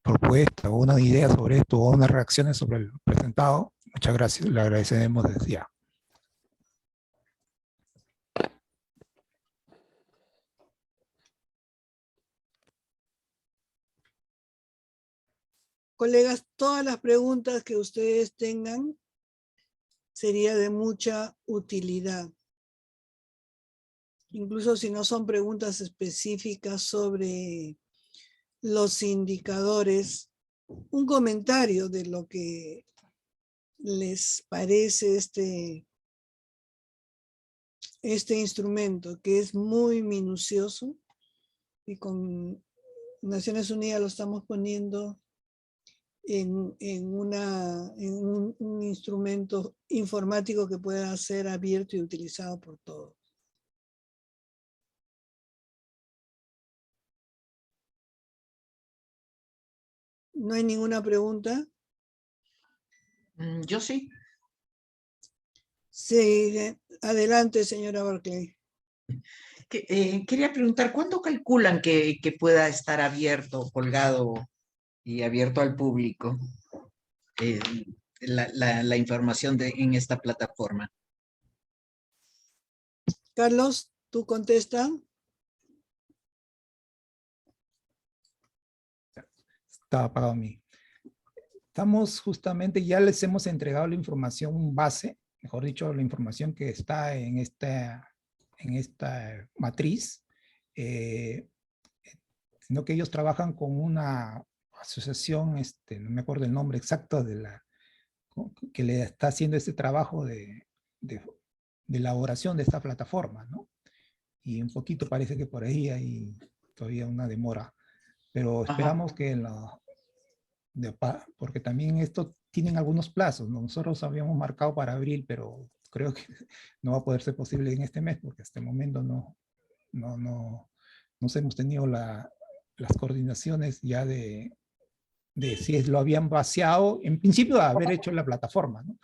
propuesta o una idea sobre esto o unas reacciones sobre el presentado, muchas gracias, le agradeceremos desde ya. Colegas, todas las preguntas que ustedes tengan sería de mucha utilidad. Incluso si no son preguntas específicas sobre los indicadores, un comentario de lo que les parece este instrumento, que es muy minucioso, y con Naciones Unidas lo estamos poniendo en un instrumento informático que pueda ser abierto y utilizado por todos. ¿No hay ninguna pregunta? Yo sí. Sí, adelante, señora Barclay. Quería preguntar, ¿cuándo calculan que pueda estar abierto, colgado y abierto al público la información en esta plataforma? Carlos, ¿tú contestas? Estaba apagado mí. Estamos justamente, ya les hemos entregado la información base, mejor dicho, la información que está en esta matriz, sino que ellos trabajan con una asociación, no me acuerdo el nombre exacto que le está haciendo este trabajo de elaboración de esta plataforma, ¿no? Y un poquito parece que por ahí hay todavía una demora, pero esperamos que porque también esto tienen algunos plazos, ¿no? Nosotros habíamos marcado para abril, pero creo que no va a poder ser posible en este mes, porque hasta el momento no hemos tenido las coordinaciones ya de si lo habían vaciado, en principio de haber hecho la plataforma, ¿no?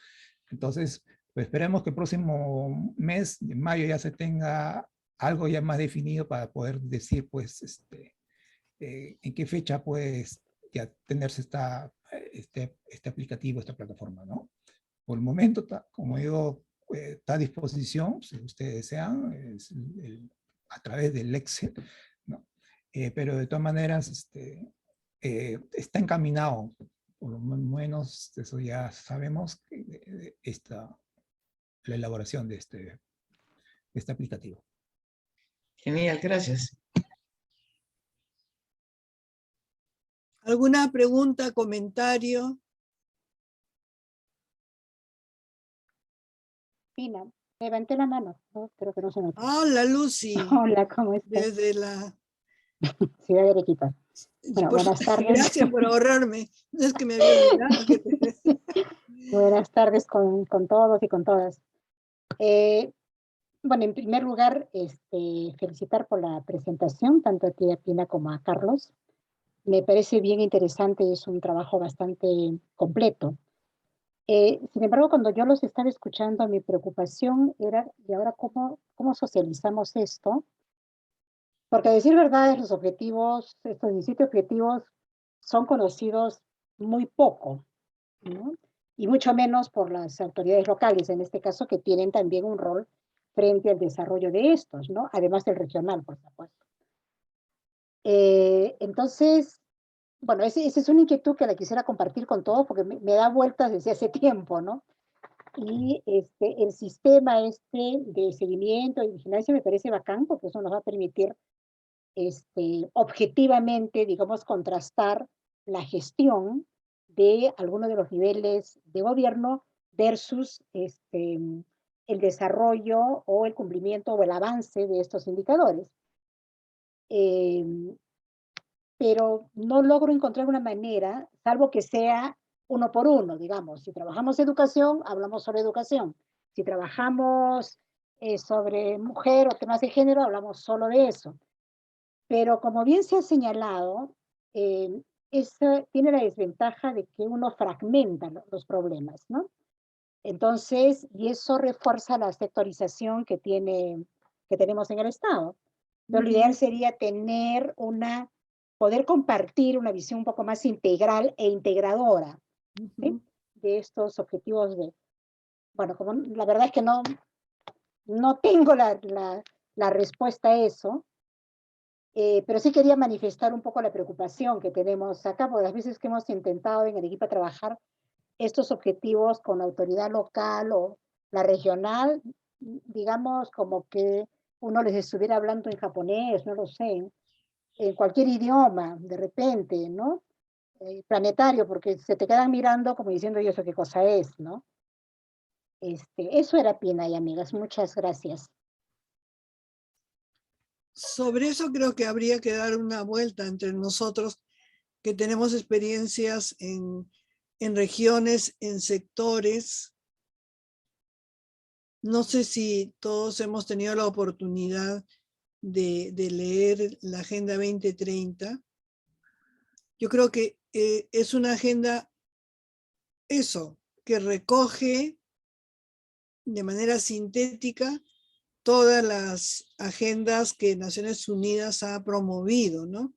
Entonces, pues esperemos que el próximo mes, de mayo, ya se tenga algo ya más definido para poder decir, pues, en qué fecha, pues, ya tenerse este aplicativo, esta plataforma, ¿no? Por el momento, como digo, está a disposición, si ustedes desean, a través del Excel, ¿no? Pero de todas maneras, está encaminado, por lo menos eso ya sabemos, la elaboración de este aplicativo. Genial, gracias. ¿Alguna pregunta, comentario? Pina, levanté la mano, ¿no? Creo que no se notó. Hola, Lucy. Hola, ¿cómo estás? Desde la Ciudad de Arequipa. Bueno, buenas tardes. Gracias por ahorrarme. No es que me había olvidado. Buenas tardes con todos y con todas. Bueno, en primer lugar, felicitar por la presentación, tanto a ti, a Pina, como a Carlos. Me parece bien interesante, es un trabajo bastante completo. Sin embargo, cuando yo los estaba escuchando, mi preocupación era, ¿y ahora cómo socializamos esto? Porque a decir verdad, los objetivos, estos 17 objetivos, son conocidos muy poco, ¿no? Y mucho menos por las autoridades locales, en este caso, que tienen también un rol frente al desarrollo de estos, ¿no? Además del regional, por supuesto. Entonces, bueno, esa es una inquietud que la quisiera compartir con todos, porque me da vueltas desde hace tiempo, ¿no? Y el sistema de seguimiento y vigilancia me parece bacán, porque eso nos va a permitir objetivamente, digamos, contrastar la gestión de algunos de los niveles de gobierno versus el desarrollo o el cumplimiento o el avance de estos indicadores. Pero no logro encontrar una manera, salvo que sea uno por uno, digamos. Si trabajamos educación, hablamos sobre educación. Si trabajamos sobre mujer o temas de género, hablamos solo de eso. Pero como bien se ha señalado, tiene la desventaja de que uno fragmenta los problemas, ¿no? Entonces, y eso refuerza la sectorización que tenemos en el Estado. Lo ideal sería poder compartir una visión un poco más integral e integradora, ¿sí? De estos objetivos bueno, como la verdad es que no tengo la respuesta a eso, Pero sí quería manifestar un poco la preocupación que tenemos acá, porque las veces que hemos intentado en Arequipa trabajar estos objetivos con la autoridad local o la regional, digamos como que uno les estuviera hablando en japonés, no lo sé, en cualquier idioma, de repente, ¿no? Planetario, porque se te quedan mirando como diciendo, ¿y eso qué cosa es, no? Eso era, Pina y amigas. Muchas gracias. Sobre eso creo que habría que dar una vuelta entre nosotros que tenemos experiencias en regiones, en sectores. No sé si todos hemos tenido la oportunidad de leer la Agenda 2030. Yo creo que es una agenda, eso, que recoge de manera sintética todas las agendas que Naciones Unidas ha promovido, ¿no?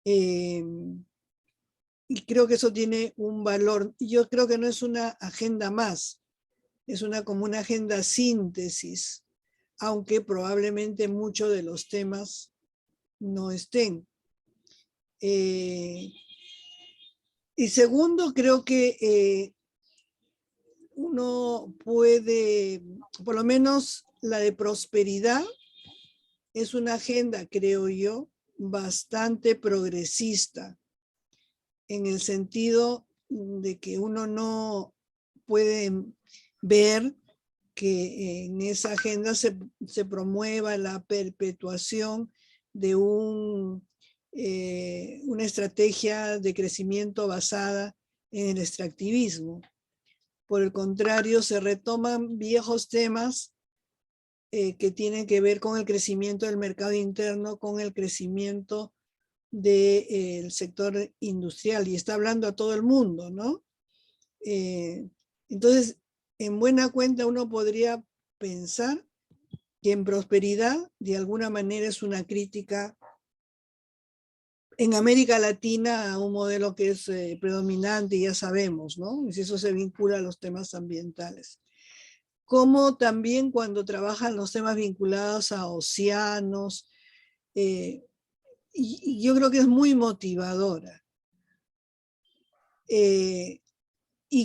Y creo que eso tiene un valor. Yo creo que no es una agenda más, es como una agenda síntesis, aunque probablemente muchos de los temas no estén. Y segundo, creo que uno puede, por lo menos la de prosperidad, es una agenda, creo yo, bastante progresista, en el sentido de que uno no puede ver que en esa agenda se promueva la perpetuación de una estrategia de crecimiento basada en el extractivismo. Por el contrario, se retoman viejos temas que tienen que ver con el crecimiento del mercado interno, con el crecimiento del sector industrial, y está hablando a todo el mundo, ¿no? Entonces, en buena cuenta uno podría pensar que en prosperidad, de alguna manera, es una crítica en América Latina a un modelo que es predominante, ya sabemos, ¿no? Y si eso se vincula a los temas ambientales. Como también cuando trabajan los temas vinculados a océanos, y yo creo que es muy motivadora. Y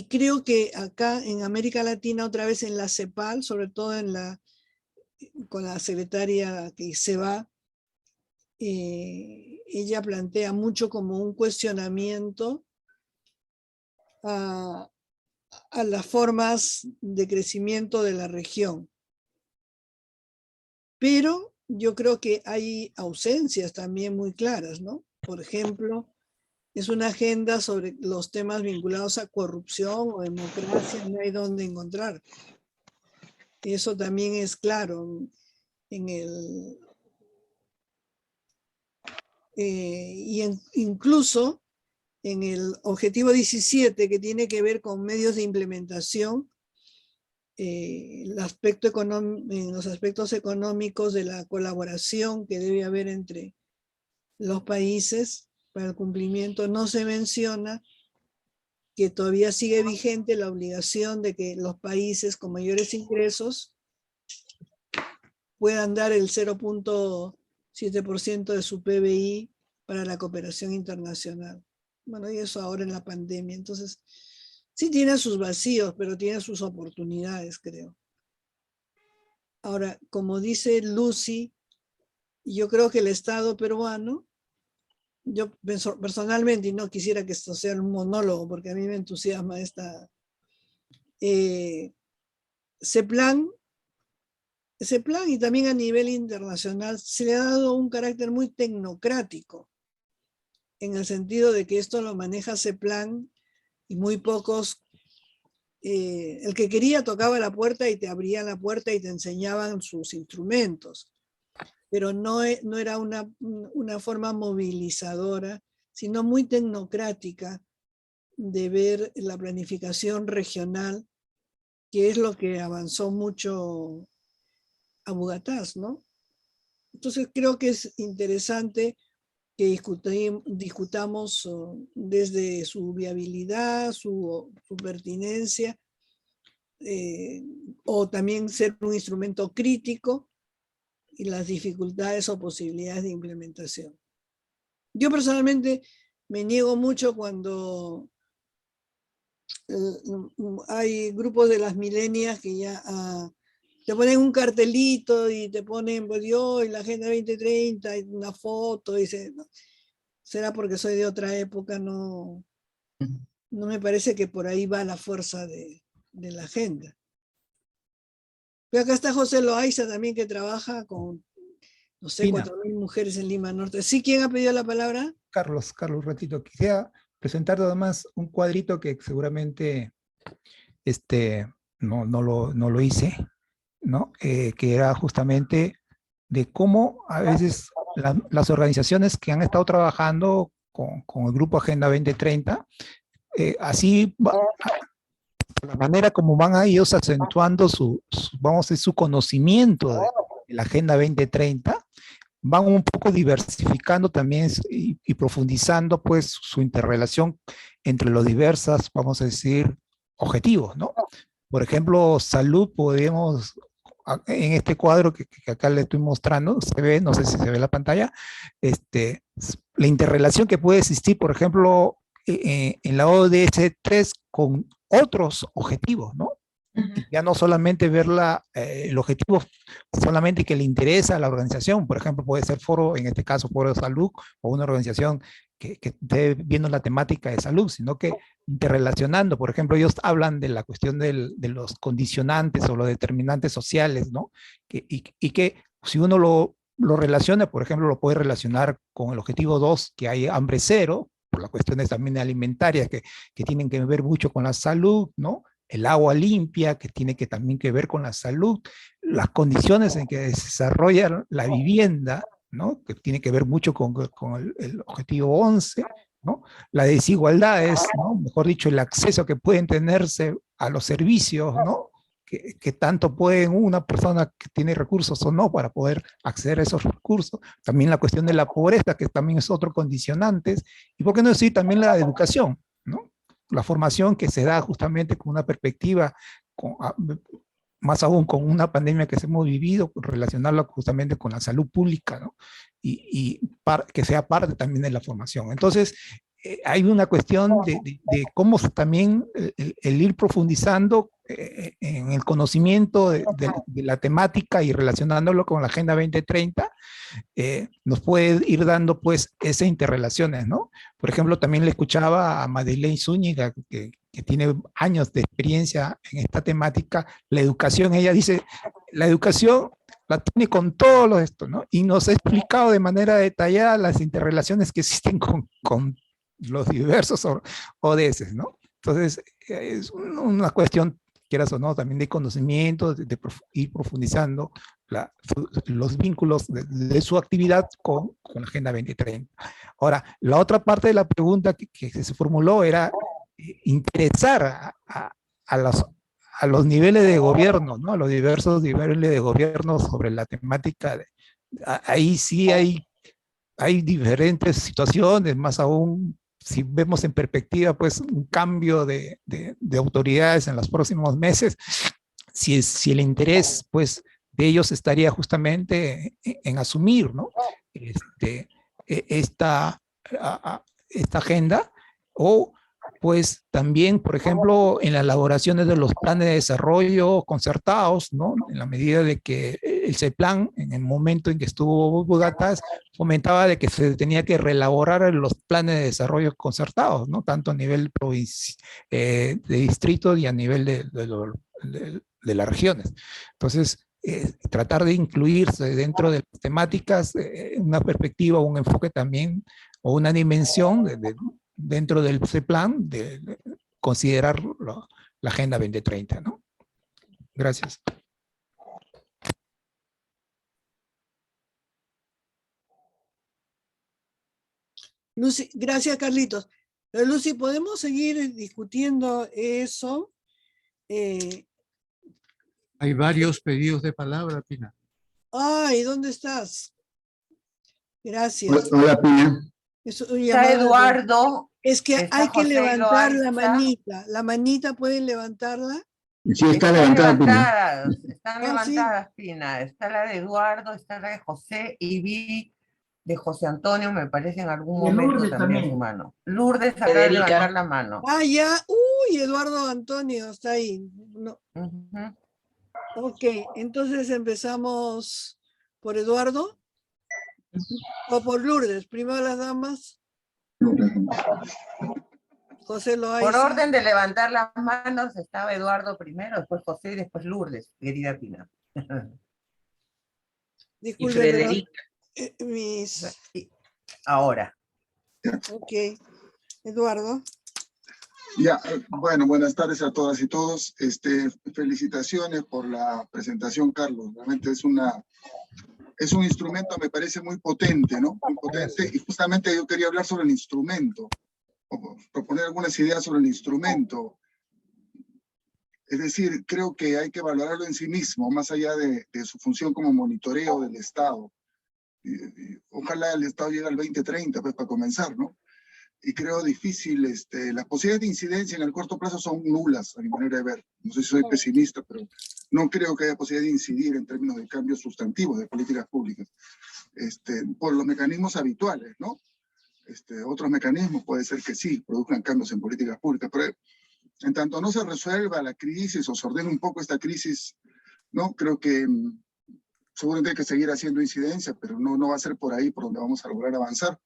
creo que acá en América Latina, otra vez en la CEPAL, sobre todo con la secretaria que se va, ella plantea mucho como un cuestionamiento a las formas de crecimiento de la región. Pero yo creo que hay ausencias también muy claras, ¿no? Por ejemplo, es una agenda sobre los temas vinculados a corrupción o democracia, no hay dónde encontrar. Eso también es claro incluso en el objetivo 17, que tiene que ver con medios de implementación, en los aspectos económicos de la colaboración que debe haber entre los países para el cumplimiento, no se menciona que todavía sigue vigente la obligación de que los países con mayores ingresos puedan dar el 0.7% de su PBI para la cooperación internacional. Bueno, y eso ahora en la pandemia. Entonces, sí tiene sus vacíos, pero tiene sus oportunidades, creo. Ahora, como dice Lucy, yo creo que el Estado peruano, yo personalmente, y no quisiera que esto sea un monólogo, porque a mí me entusiasma ese plan y también a nivel internacional se le ha dado un carácter muy tecnocrático, en el sentido de que esto lo maneja ese plan y muy pocos, el que quería tocaba la puerta y te abrían la puerta y te enseñaban sus instrumentos, pero no era una forma movilizadora, sino muy tecnocrática de ver la planificación regional, que es lo que avanzó mucho a Bugatás, ¿no? Entonces creo que es interesante que discutamos desde su viabilidad, su pertinencia, o también ser un instrumento crítico, y las dificultades o posibilidades de implementación. Yo personalmente me niego mucho cuando hay grupos de las milenias que ya te ponen un cartelito y te ponen pues, yo y la Agenda 2030, y una foto, y no, será porque soy de otra época, no me parece que por ahí va la fuerza de la agenda. Pero acá está José Loaiza también, que trabaja con, no sé, 4.000 mujeres en Lima Norte. ¿Sí? ¿Quién ha pedido la palabra? Carlos, un ratito. Quisiera presentar nada más un cuadrito que seguramente no lo hice, ¿no? Que era justamente de cómo a veces las organizaciones que han estado trabajando con el grupo Agenda 2030, así la manera como van a ellos acentuando su conocimiento de la Agenda 2030, van un poco diversificando también y profundizando pues su interrelación entre los diversos, vamos a decir, objetivos, ¿no? Por ejemplo, salud, podemos, en este cuadro que acá le estoy mostrando, se ve, no sé si se ve la pantalla, la interrelación que puede existir, por ejemplo, en la ODS 3 con otros objetivos, ¿no? Ya no solamente ver el objetivo solamente que le interesa a la organización, por ejemplo, puede ser foro, en este caso foro de salud, o una organización que esté viendo la temática de salud, sino que interrelacionando, por ejemplo, ellos hablan de la cuestión de los condicionantes o los determinantes sociales, ¿no? Y que si uno lo relaciona, por ejemplo, lo puede relacionar con el objetivo 2, que hay hambre cero, por las cuestiones también alimentarias que tienen que ver mucho con la salud, ¿no? El agua limpia, que tiene también que ver con la salud, las condiciones en que se desarrolla la vivienda, ¿no? Que tiene que ver mucho con el objetivo 11, ¿no? Las desigualdades, ¿no? Mejor dicho, el acceso que pueden tenerse a los servicios, ¿no? Que tanto pueden una persona que tiene recursos o no para poder acceder a esos recursos. También la cuestión de la pobreza, que también es otro condicionante. Y por qué no decir también la educación, ¿no? La formación que se da justamente con una perspectiva, más aún con una pandemia que hemos vivido, relacionarla justamente con la salud pública, ¿no? Y que sea parte también de la formación. Entonces, hay una cuestión de cómo también el ir profundizando en el conocimiento de la temática y relacionándolo con la Agenda 2030, nos puede ir dando pues esas interrelaciones, ¿no? Por ejemplo, también le escuchaba a Madeleine Zúñiga, que tiene años de experiencia en esta temática, la educación. Ella dice, la educación la tiene con todo lo esto, ¿no? Y nos ha explicado de manera detallada las interrelaciones que existen con los diversos ODS, ¿no? Entonces, es una cuestión, quieras o no, también de conocimiento, de ir profundizando los vínculos de su actividad con la Agenda 2030. Ahora, la otra parte de la pregunta que se formuló era interesar a los niveles de gobierno, ¿no? A los diversos niveles de gobierno sobre la temática. Ahí sí hay diferentes situaciones, más aún si vemos en perspectiva pues un cambio de autoridades en los próximos meses, si el interés pues de ellos estaría justamente en asumir, ¿no? Esta agenda, o pues también, por ejemplo, en las elaboraciones de los planes de desarrollo concertados, ¿no? En la medida de que el CEPLAN, en el momento en que estuvo Bogotá, fomentaba de que se tenía que reelaborar los planes de desarrollo concertados, ¿no? Tanto a nivel de distrito y a nivel de las regiones. Entonces, tratar de incluirse dentro de las temáticas, una perspectiva, un enfoque también, o una dimensión dentro del CEPLAN, de considerar la Agenda 2030, ¿no? Gracias. Lucy, gracias, Carlitos. Pero Lucy, ¿podemos seguir discutiendo eso? Hay varios pedidos de palabra, Pina. Ay, ¿dónde estás? Gracias. Hola, Pina. Está Eduardo. Es que está hay que José levantar la Loaiza. manita. ¿La manita pueden levantarla? Sí, está levantada, Pina. Están levantadas, Pina. Está la de Eduardo, está la de José y vi de José Antonio, me parece en algún De momento Lourdes también también. su mano. Lourdes acaba de Federica. levantar la mano. Ah, ya. Uy, Eduardo Antonio está ahí. No. Ok, entonces empezamos por Eduardo o por Lourdes. Primero las damas. José Loaiza. Por orden de levantar las manos estaba Eduardo primero, después José y después Lourdes, querida Pina. Disculpe, Federica. pero, mis... Ahora. Ok. Eduardo. Ya, bueno, buenas tardes a todas y todos. Felicitaciones por la presentación, Carlos. Realmente es un instrumento, me parece muy potente, ¿no? Muy potente. Y justamente yo quería hablar sobre el instrumento, o proponer algunas ideas sobre el instrumento. Es decir, creo que hay que valorarlo en sí mismo, más allá de su función como monitoreo del Estado. Ojalá el Estado llegue al 2030, pues, para comenzar, ¿no? Y creo difícil, las posibilidades de incidencia en el corto plazo son nulas, a mi manera de ver. No sé si soy pesimista, pero no creo que haya posibilidad de incidir en términos de cambios sustantivos de políticas públicas, por los mecanismos habituales, ¿no? Otros mecanismos puede ser que sí, produzcan cambios en políticas públicas, pero en tanto no se resuelva la crisis o se ordene un poco esta crisis, ¿no? Creo que seguramente hay que seguir haciendo incidencia, pero no va a ser por ahí por donde vamos a lograr avanzar.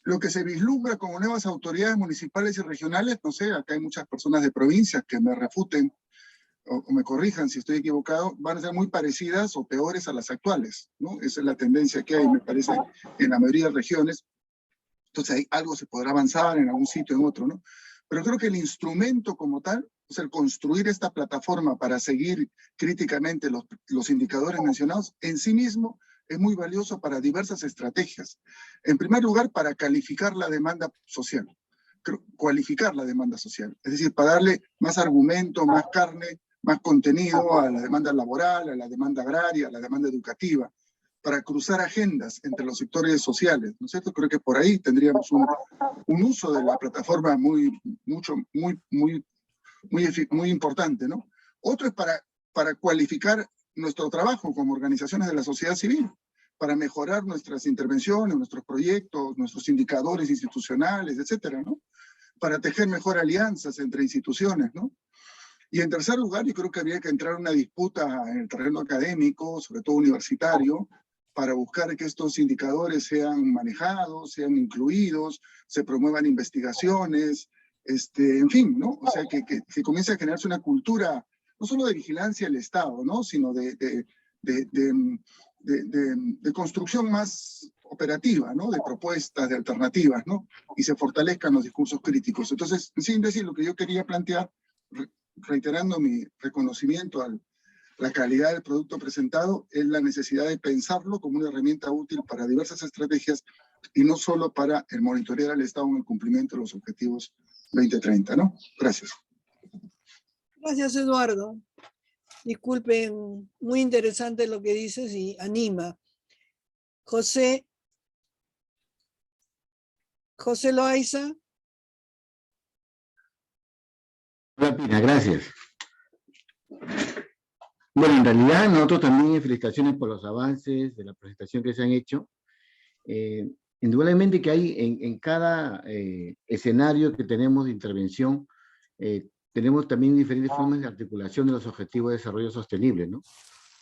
Lo que se vislumbra como nuevas autoridades municipales y regionales, no sé, acá hay muchas personas de provincias que me refuten o me corrijan si estoy equivocado, van a ser muy parecidas o peores a las actuales, ¿no? Esa es la tendencia que hay, me parece, en la mayoría de regiones. Entonces ahí algo se podrá avanzar en algún sitio, en otro, ¿no? Pero creo que el instrumento como tal, o sea, el construir esta plataforma para seguir críticamente los indicadores mencionados, en sí mismo es muy valioso para diversas estrategias. En primer lugar, para calificar la demanda social, cualificar la demanda social, es decir, para darle más argumento, más carne, más contenido a la demanda laboral, a la demanda agraria, a la demanda educativa, para cruzar agendas entre los sectores sociales, ¿no es cierto? Creo que por ahí tendríamos un uso de la plataforma muy importante, ¿no? Otro es para cualificar nuestro trabajo como organizaciones de la sociedad civil, para mejorar nuestras intervenciones, nuestros proyectos, nuestros indicadores institucionales, etcétera, ¿no? Para tejer mejor alianzas entre instituciones, ¿no? Y en tercer lugar, yo creo que habría que entrar en una disputa en el terreno académico, sobre todo universitario, para buscar que estos indicadores sean manejados, sean incluidos, se promuevan investigaciones, en fin, ¿no? O sea, que comience a generarse una cultura, no solo de vigilancia del Estado, ¿no? Sino de construcción más operativa, ¿no? De propuestas, de alternativas, ¿no? Y se fortalezcan los discursos críticos. Entonces, en síntesis, lo que yo quería plantear, reiterando mi reconocimiento a la calidad del producto presentado, es la necesidad de pensarlo como una herramienta útil para diversas estrategias y no solo para el monitorear al Estado en el cumplimiento de los objetivos 2030, ¿no? Gracias. Gracias, Eduardo. Disculpen, muy interesante lo que dices y anima. José Loaiza. Hola, Pina, gracias. Bueno, en realidad nosotros también felicitaciones por los avances de la presentación que se han hecho. Indudablemente que hay en cada escenario que tenemos de intervención, tenemos también diferentes formas de articulación de los objetivos de desarrollo sostenible, ¿no?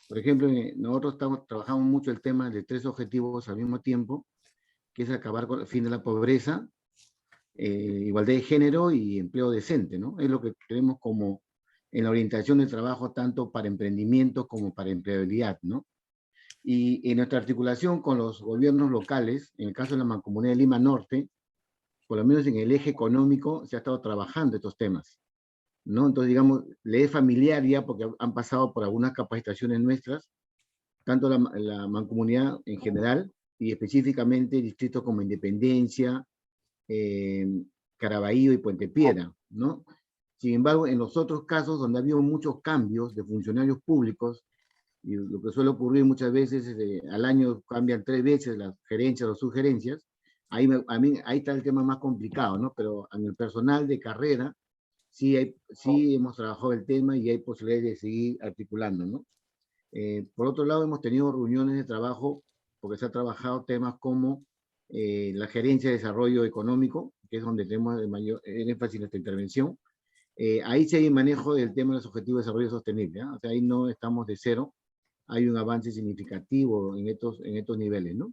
Por ejemplo, nosotros trabajamos mucho el tema de 3 objetivos al mismo tiempo, que es acabar con el fin de la pobreza, igualdad de género y empleo decente, ¿no? Es lo que tenemos como en la orientación del trabajo tanto para emprendimiento como para empleabilidad, ¿no? Y en nuestra articulación con los gobiernos locales, en el caso de la Mancomunidad de Lima Norte, por lo menos en el eje económico, se ha estado trabajando estos temas, ¿no? Entonces, digamos, le es familiar ya porque han pasado por algunas capacitaciones nuestras, tanto la Mancomunidad en general y específicamente distritos como Independencia, Caraballo y Puente Piedra, ¿no? Sin embargo, en los otros casos donde ha habido muchos cambios de funcionarios públicos, y lo que suele ocurrir muchas veces es al año cambian 3 veces las gerencias o sugerencias, ahí está el tema más complicado, ¿no? Pero en el personal de carrera, sí hemos trabajado el tema y hay posibilidades de seguir articulando, ¿no? Por otro lado, hemos tenido reuniones de trabajo porque se ha trabajado temas como la gerencia de desarrollo económico, que es donde tenemos el mayor énfasis en nuestra intervención. Ahí sí hay manejo del tema de los objetivos de desarrollo sostenible, ¿eh? O sea, ahí no estamos de cero, hay un avance significativo en estos niveles, ¿no?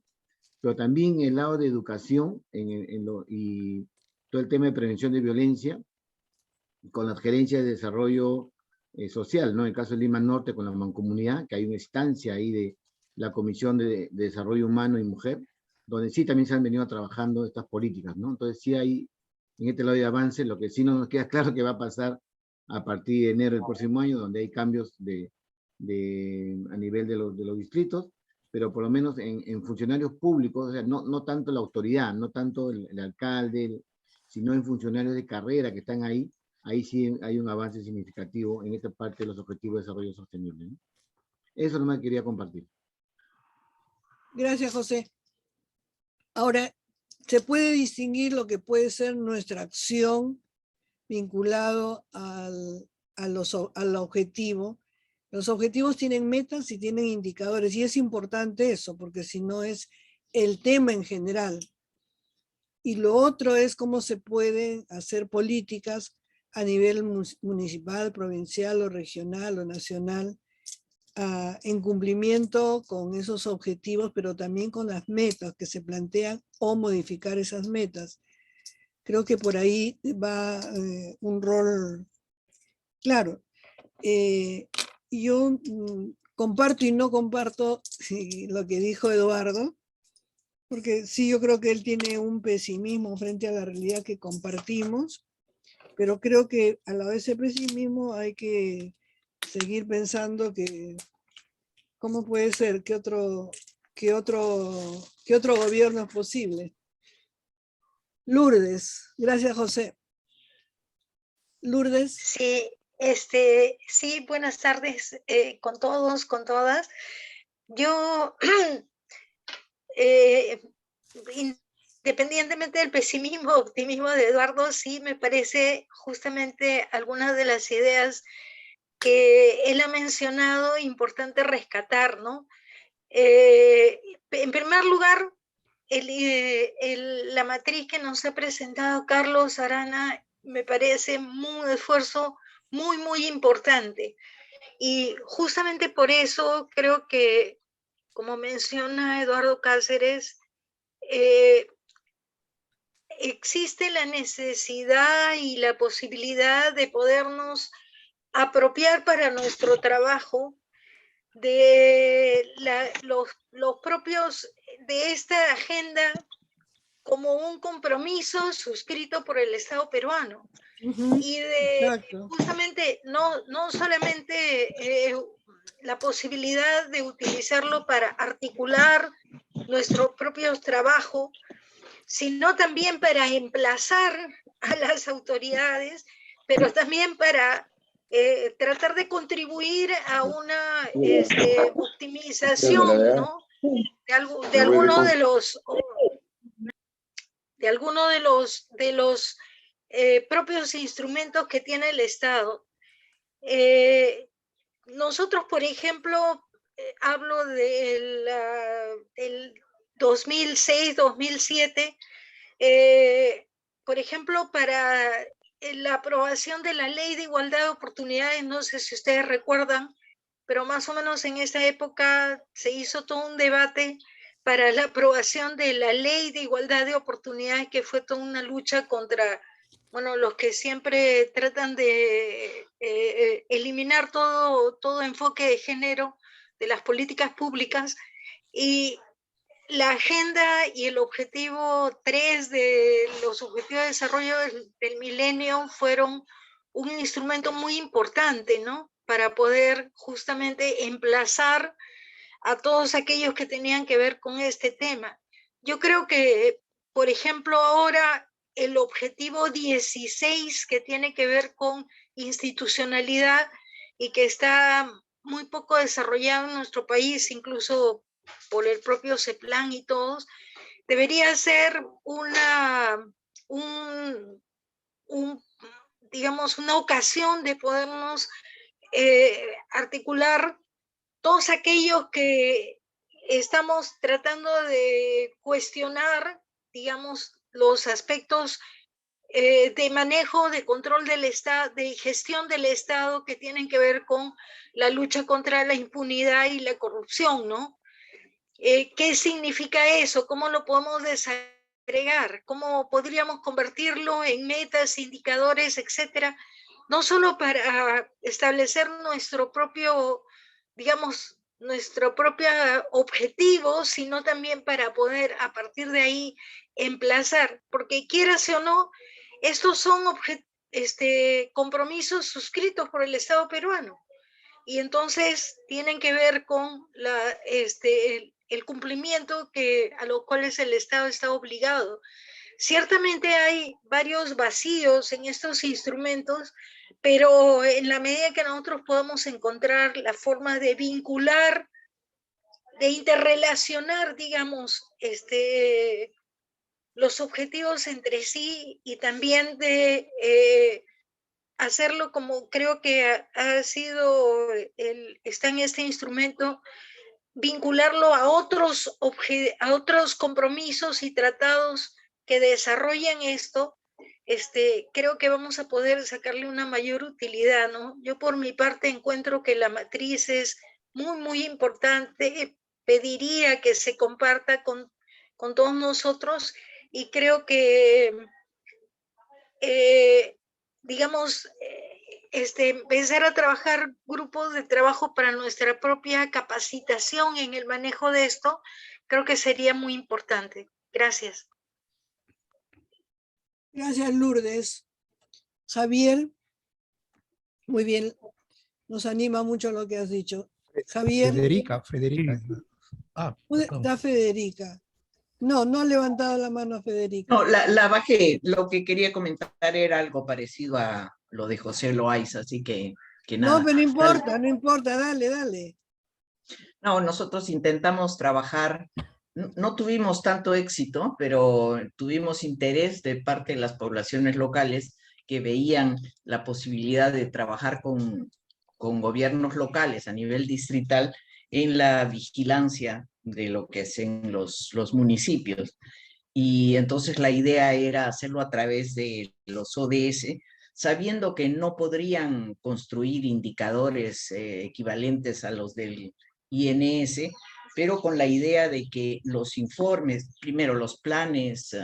Pero también el lado de educación y todo el tema de prevención de violencia, con las gerencias de desarrollo social, ¿no? En el caso de Lima Norte, con la Mancomunidad, que hay una instancia ahí de la Comisión de Desarrollo Humano y Mujer, donde sí también se han venido trabajando estas políticas, ¿no? Entonces sí hay en este lado de avance, lo que sí no nos queda claro que va a pasar a partir de enero del próximo año, donde hay cambios a nivel de los distritos, pero por lo menos en funcionarios públicos, o sea, no tanto la autoridad, no tanto el alcalde, sino en funcionarios de carrera que están ahí sí hay un avance significativo en esta parte de los objetivos de desarrollo sostenible, ¿no? Eso no me quería compartir. Gracias, José. Ahora, se puede distinguir lo que puede ser nuestra acción vinculado al objetivo. Los objetivos tienen metas y tienen indicadores, y es importante eso, porque si no es el tema en general. Y lo otro es cómo se pueden hacer políticas a nivel municipal, provincial o regional o nacional, en cumplimiento con esos objetivos, pero también con las metas que se plantean o modificar esas metas. Creo que por ahí va un rol claro. Yo comparto y no comparto lo que dijo Eduardo, porque sí, yo creo que él tiene un pesimismo frente a la realidad que compartimos, pero creo que a la vez ese pesimismo hay que seguir pensando que cómo puede ser, qué otro gobierno es posible. Lourdes, gracias José. Lourdes. Sí, sí, buenas tardes con todos, con todas. Yo, independientemente del pesimismo, optimismo de Eduardo, sí me parece justamente algunas de las ideas que él ha mencionado importante rescatar, ¿no? En primer lugar, la matriz que nos ha presentado Carlos Arana me parece un esfuerzo muy, muy importante. Y justamente por eso creo que, como menciona Eduardo Cáceres, existe la necesidad y la posibilidad de podernos apropiar para nuestro trabajo de los propios de esta agenda como un compromiso suscrito por el Estado peruano. Y de justamente no solamente la posibilidad de utilizarlo para articular nuestro propio trabajo, sino también para emplazar a las autoridades, pero también para tratar de contribuir a una optimización, ¿no? de alguno de los propios instrumentos que tiene el Estado. Nosotros, por ejemplo, hablo del 2006-2007, por ejemplo, para la aprobación de la Ley de Igualdad de Oportunidades, no sé si ustedes recuerdan, pero más o menos en esa época se hizo todo un debate para la aprobación de la Ley de Igualdad de Oportunidades, que fue toda una lucha contra, bueno, los que siempre tratan de eliminar todo enfoque de género de las políticas públicas. Y la agenda y el objetivo 3 de los objetivos de desarrollo del milenio fueron un instrumento muy importante, ¿no? Para poder justamente emplazar a todos aquellos que tenían que ver con este tema. Yo creo que, por ejemplo, ahora el objetivo 16, que tiene que ver con institucionalidad y que está muy poco desarrollado en nuestro país, incluso por el propio CEPLAN y todos, debería ser digamos, una ocasión de podernos articular todos aquellos que estamos tratando de cuestionar, digamos, los aspectos de manejo, de control del Estado, de gestión del Estado que tienen que ver con la lucha contra la impunidad y la corrupción, ¿no? ¿Qué significa eso? ¿Cómo lo podemos desagregar? ¿Cómo podríamos convertirlo en metas, indicadores, etcétera? No solo para establecer nuestro propio, digamos, nuestro propio objetivo, sino también para poder a partir de ahí emplazar, porque quieras o no, estos son compromisos suscritos por el Estado peruano y entonces tienen que ver con el cumplimiento a los cuales el Estado está obligado. Ciertamente hay varios vacíos en estos instrumentos, pero en la medida que nosotros podamos encontrar la forma de vincular, de interrelacionar, digamos, los objetivos entre sí y también de hacerlo como creo que ha sido, está en este instrumento, vincularlo a otros compromisos y tratados que desarrollan esto, creo que vamos a poder sacarle una mayor utilidad, ¿no? Yo por mi parte encuentro que la matriz es muy, muy importante, pediría que se comparta con todos nosotros y creo que, digamos, empezar a trabajar grupos de trabajo para nuestra propia capacitación en el manejo de esto, creo que sería muy importante. Gracias. Gracias, Lourdes. Javier, muy bien, nos anima mucho lo que has dicho. Javier. Federica. Está Federica. No ha levantado la mano Federica. No, la bajé. Lo que quería comentar era algo parecido a lo de José Loaiza, así que nada. No, pero no importa, no importa, dale. No, nosotros intentamos trabajar, no tuvimos tanto éxito, pero tuvimos interés de parte de las poblaciones locales que veían la posibilidad de trabajar con gobiernos locales a nivel distrital en la vigilancia de lo que hacen los municipios. Y entonces la idea era hacerlo a través de los ODS, sabiendo que no podrían construir indicadores equivalentes a los del INS, pero con la idea de que los informes, primero los planes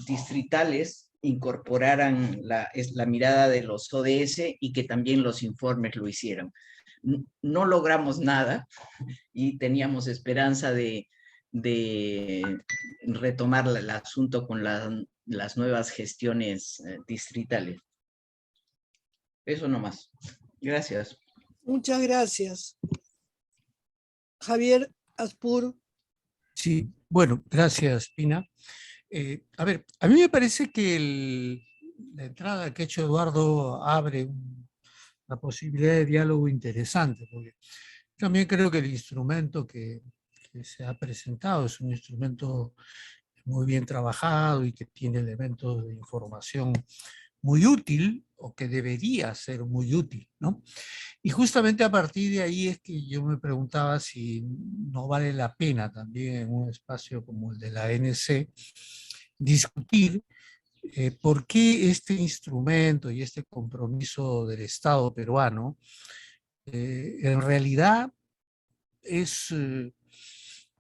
distritales, incorporaran la mirada de los ODS y que también los informes lo hicieran. No logramos nada y teníamos esperanza de retomar el asunto con las nuevas gestiones distritales. Eso nomás. Gracias. Muchas gracias. Javier Aspur. Sí, bueno, gracias, Pina. A ver, a mí me parece que la entrada que ha hecho Eduardo abre una posibilidad de diálogo interesante, porque también creo que el instrumento que se ha presentado es un instrumento muy bien trabajado y que tiene elementos de información muy útil, o que debería ser muy útil, ¿no? Y justamente a partir de ahí es que yo me preguntaba si no vale la pena también en un espacio como el de la ANC discutir por qué este instrumento y este compromiso del Estado peruano en realidad es,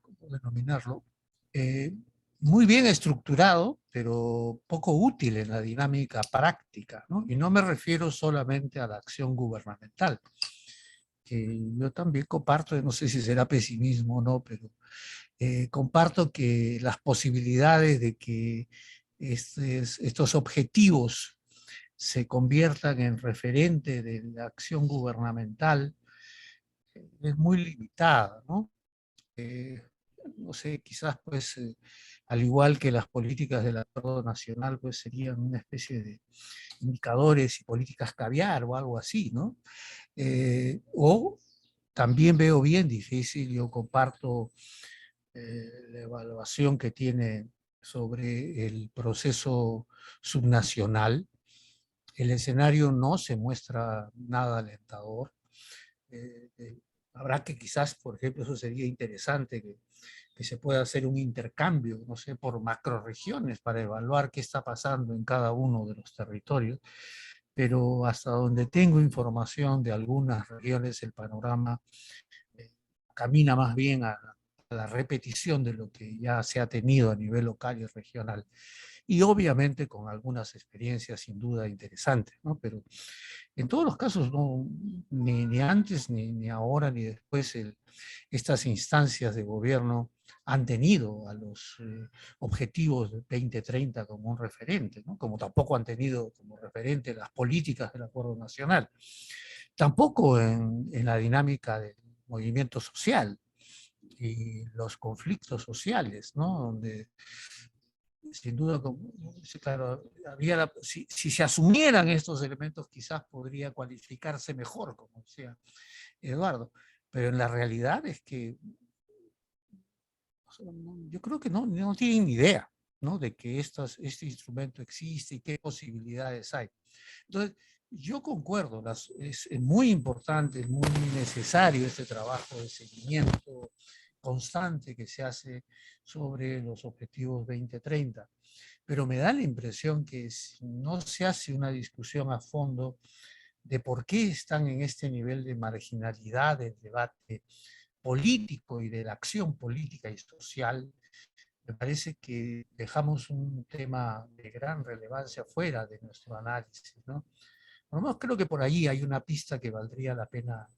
¿cómo denominarlo? Muy bien estructurado, pero poco útil en la dinámica práctica, ¿no? Y no me refiero solamente a la acción gubernamental, que yo también comparto, no sé si será pesimismo o no, pero comparto que las posibilidades de que estos objetivos se conviertan en referente de la acción gubernamental es muy limitada, ¿no? No sé, quizás pues al igual que las políticas del acuerdo nacional pues serían una especie de indicadores y políticas caviar o algo así, ¿no? O también veo bien difícil, yo comparto la evaluación que tiene sobre el proceso subnacional, el escenario no se muestra nada alentador. Habrá que quizás, por ejemplo, eso sería interesante, que se pueda hacer un intercambio, no sé, por macroregiones para evaluar qué está pasando en cada uno de los territorios, pero hasta donde tengo información de algunas regiones, el panorama camina más bien a la repetición de lo que ya se ha tenido a nivel local y regional. Y obviamente con algunas experiencias sin duda interesantes, ¿no? Pero en todos los casos, no, ni antes, ni ahora, ni después, estas instancias de gobierno han tenido a los objetivos de 2030 como un referente, ¿no? Como tampoco han tenido como referente las políticas del Acuerdo Nacional. Tampoco en la dinámica del movimiento social y los conflictos sociales, ¿no? Donde sin duda, claro, si se asumieran estos elementos, quizás podría cualificarse mejor, como decía Eduardo, pero en la realidad es que yo creo que no tienen idea, ¿no? De que este instrumento existe y qué posibilidades hay. Entonces, yo concuerdo, es muy importante, es muy necesario este trabajo de seguimiento constante que se hace sobre los objetivos 2030, pero me da la impresión que si no se hace una discusión a fondo de por qué están en este nivel de marginalidad del debate político y de la acción política y social, me parece que dejamos un tema de gran relevancia fuera de nuestro análisis, ¿no? Por lo menos creo que por ahí hay una pista que valdría la pena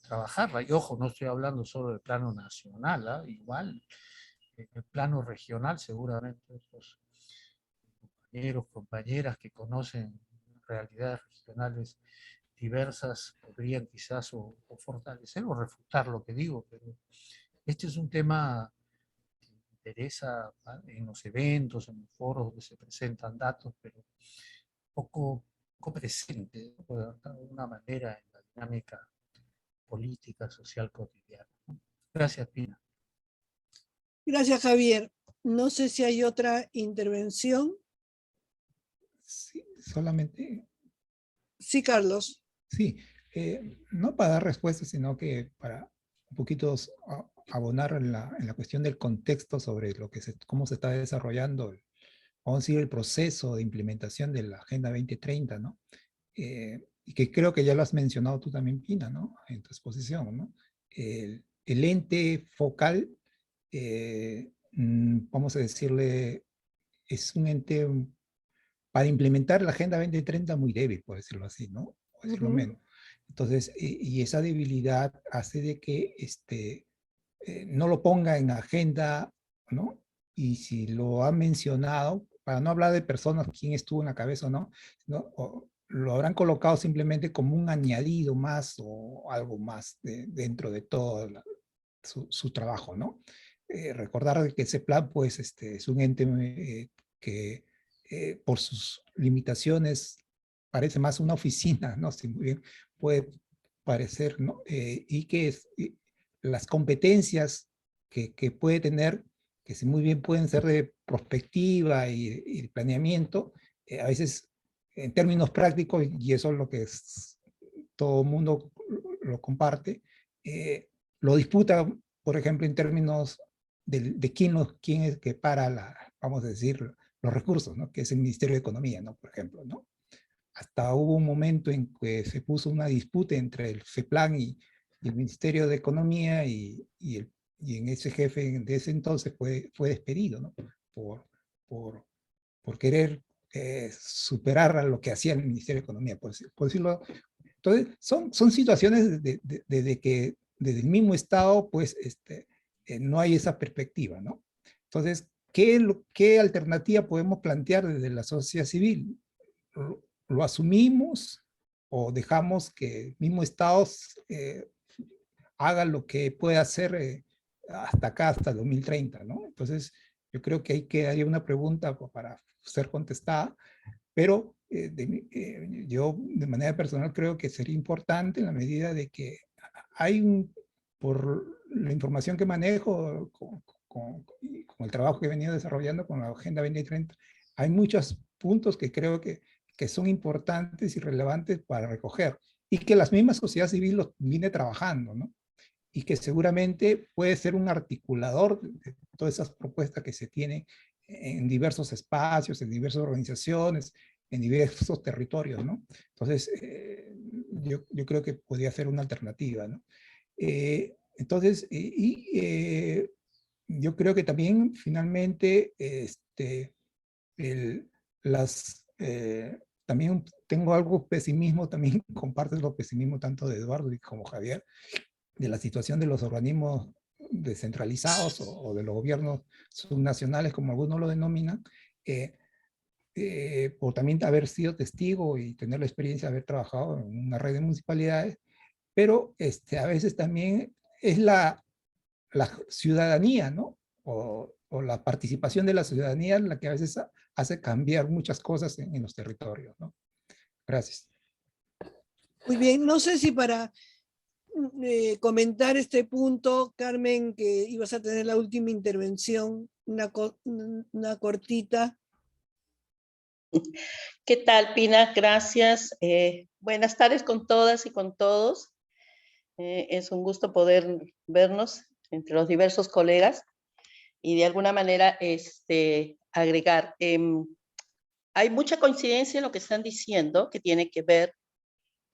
trabajarla. Y ojo, no estoy hablando solo del plano nacional, ¿eh? Igual, en el plano regional seguramente otros compañeros, compañeras que conocen realidades regionales diversas podrían quizás o fortalecer o refutar lo que digo, pero este es un tema que interesa en los eventos, en los foros donde se presentan datos, pero poco presente, ¿no? De alguna manera en la dinámica política, social cotidiana. Gracias, Pina. Gracias, Javier. No sé si hay otra intervención. Sí, solamente. Sí, Carlos. Sí, no para dar respuestas, sino que para un poquito abonar en la cuestión del contexto sobre cómo se está desarrollando, vamos a decir, el proceso de implementación de la Agenda 2030, ¿no? Y que creo que ya lo has mencionado tú también, Pina, ¿no? En tu exposición, ¿no? El ente focal, vamos a decirle, es un ente para implementar la Agenda 2030 muy débil, por decirlo así, ¿no? Por decirlo menos. Entonces, y esa debilidad hace de que no lo ponga en agenda, ¿no? Y si lo ha mencionado, para no hablar de personas, quién estuvo en la cabeza o no, o lo habrán colocado simplemente como un añadido más o algo más dentro de todo su trabajo, ¿no? Recordar que ese plan, pues, es un ente que por sus limitaciones parece más una oficina, ¿no? Si muy bien puede parecer, ¿no? Y que las competencias que puede tener, que si muy bien pueden ser de prospectiva y planeamiento, a veces en términos prácticos, y eso es lo que todo el mundo lo comparte, lo disputa, por ejemplo, en términos de quién es que vamos a decir, los recursos, ¿no? Que es el Ministerio de Economía, ¿no? Por ejemplo, ¿no? Hasta hubo un momento en que se puso una disputa entre el FEPLAN y el Ministerio de Economía y en ese jefe de ese entonces fue despedido, ¿no? Por querer superar a lo que hacía el Ministerio de Economía, por decirlo. Entonces, son situaciones de que desde el mismo Estado, pues, no hay esa perspectiva, ¿no? Entonces, ¿qué alternativa podemos plantear desde la sociedad civil? ¿Lo asumimos o dejamos que el mismo Estado haga lo que puede hacer hasta acá, hasta el 2030, ¿no? Entonces, yo creo que ahí quedaría una pregunta para ser contestada, pero yo de manera personal creo que sería importante en la medida de que por la información que manejo, con el trabajo que he venido desarrollando con la Agenda 2030, hay muchos puntos que creo que que son importantes y relevantes para recoger, y que la misma sociedad civil los viene trabajando, ¿no? Y que seguramente puede ser un articulador de todas esas propuestas que se tienen en diversos espacios, en diversas organizaciones, en diversos territorios, ¿no? Entonces, yo creo que podría ser una alternativa, ¿no? Entonces, yo creo que también, finalmente, también tengo algo pesimismo, también comparto el pesimismo tanto de Eduardo como Javier, de la situación de los organismos descentralizados o de los gobiernos subnacionales, como algunos lo denominan, por también haber sido testigo y tener la experiencia de haber trabajado en una red de municipalidades, pero a veces también es la ciudadanía, ¿no? O la participación de la ciudadanía la que a veces hace cambiar muchas cosas en los territorios, ¿no? Gracias. Muy bien, no sé si para comentar este punto, Carmen, que ibas a tener la última intervención, una cortita. ¿Qué tal, Pina? Gracias. Buenas tardes con todas y con todos. Es un gusto poder vernos entre los diversos colegas y de alguna manera agregar. Hay mucha coincidencia en lo que están diciendo, que tiene que ver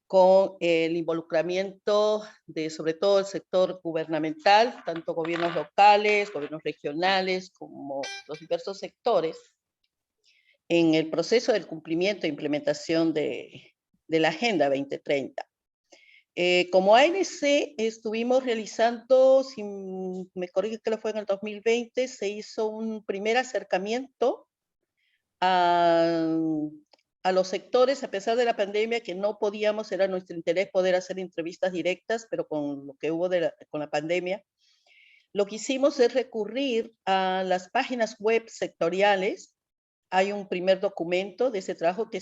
con el involucramiento de sobre todo el sector gubernamental, tanto gobiernos locales, gobiernos regionales, como los diversos sectores, en el proceso del cumplimiento e implementación de la Agenda 2030. Como ANC estuvimos realizando, si me corrijo que lo fue en el 2020, se hizo un primer acercamiento a los sectores, a pesar de la pandemia, que no podíamos, era nuestro interés poder hacer entrevistas directas, pero con lo que hubo con la pandemia, lo que hicimos es recurrir a las páginas web sectoriales. Hay un primer documento de ese trabajo que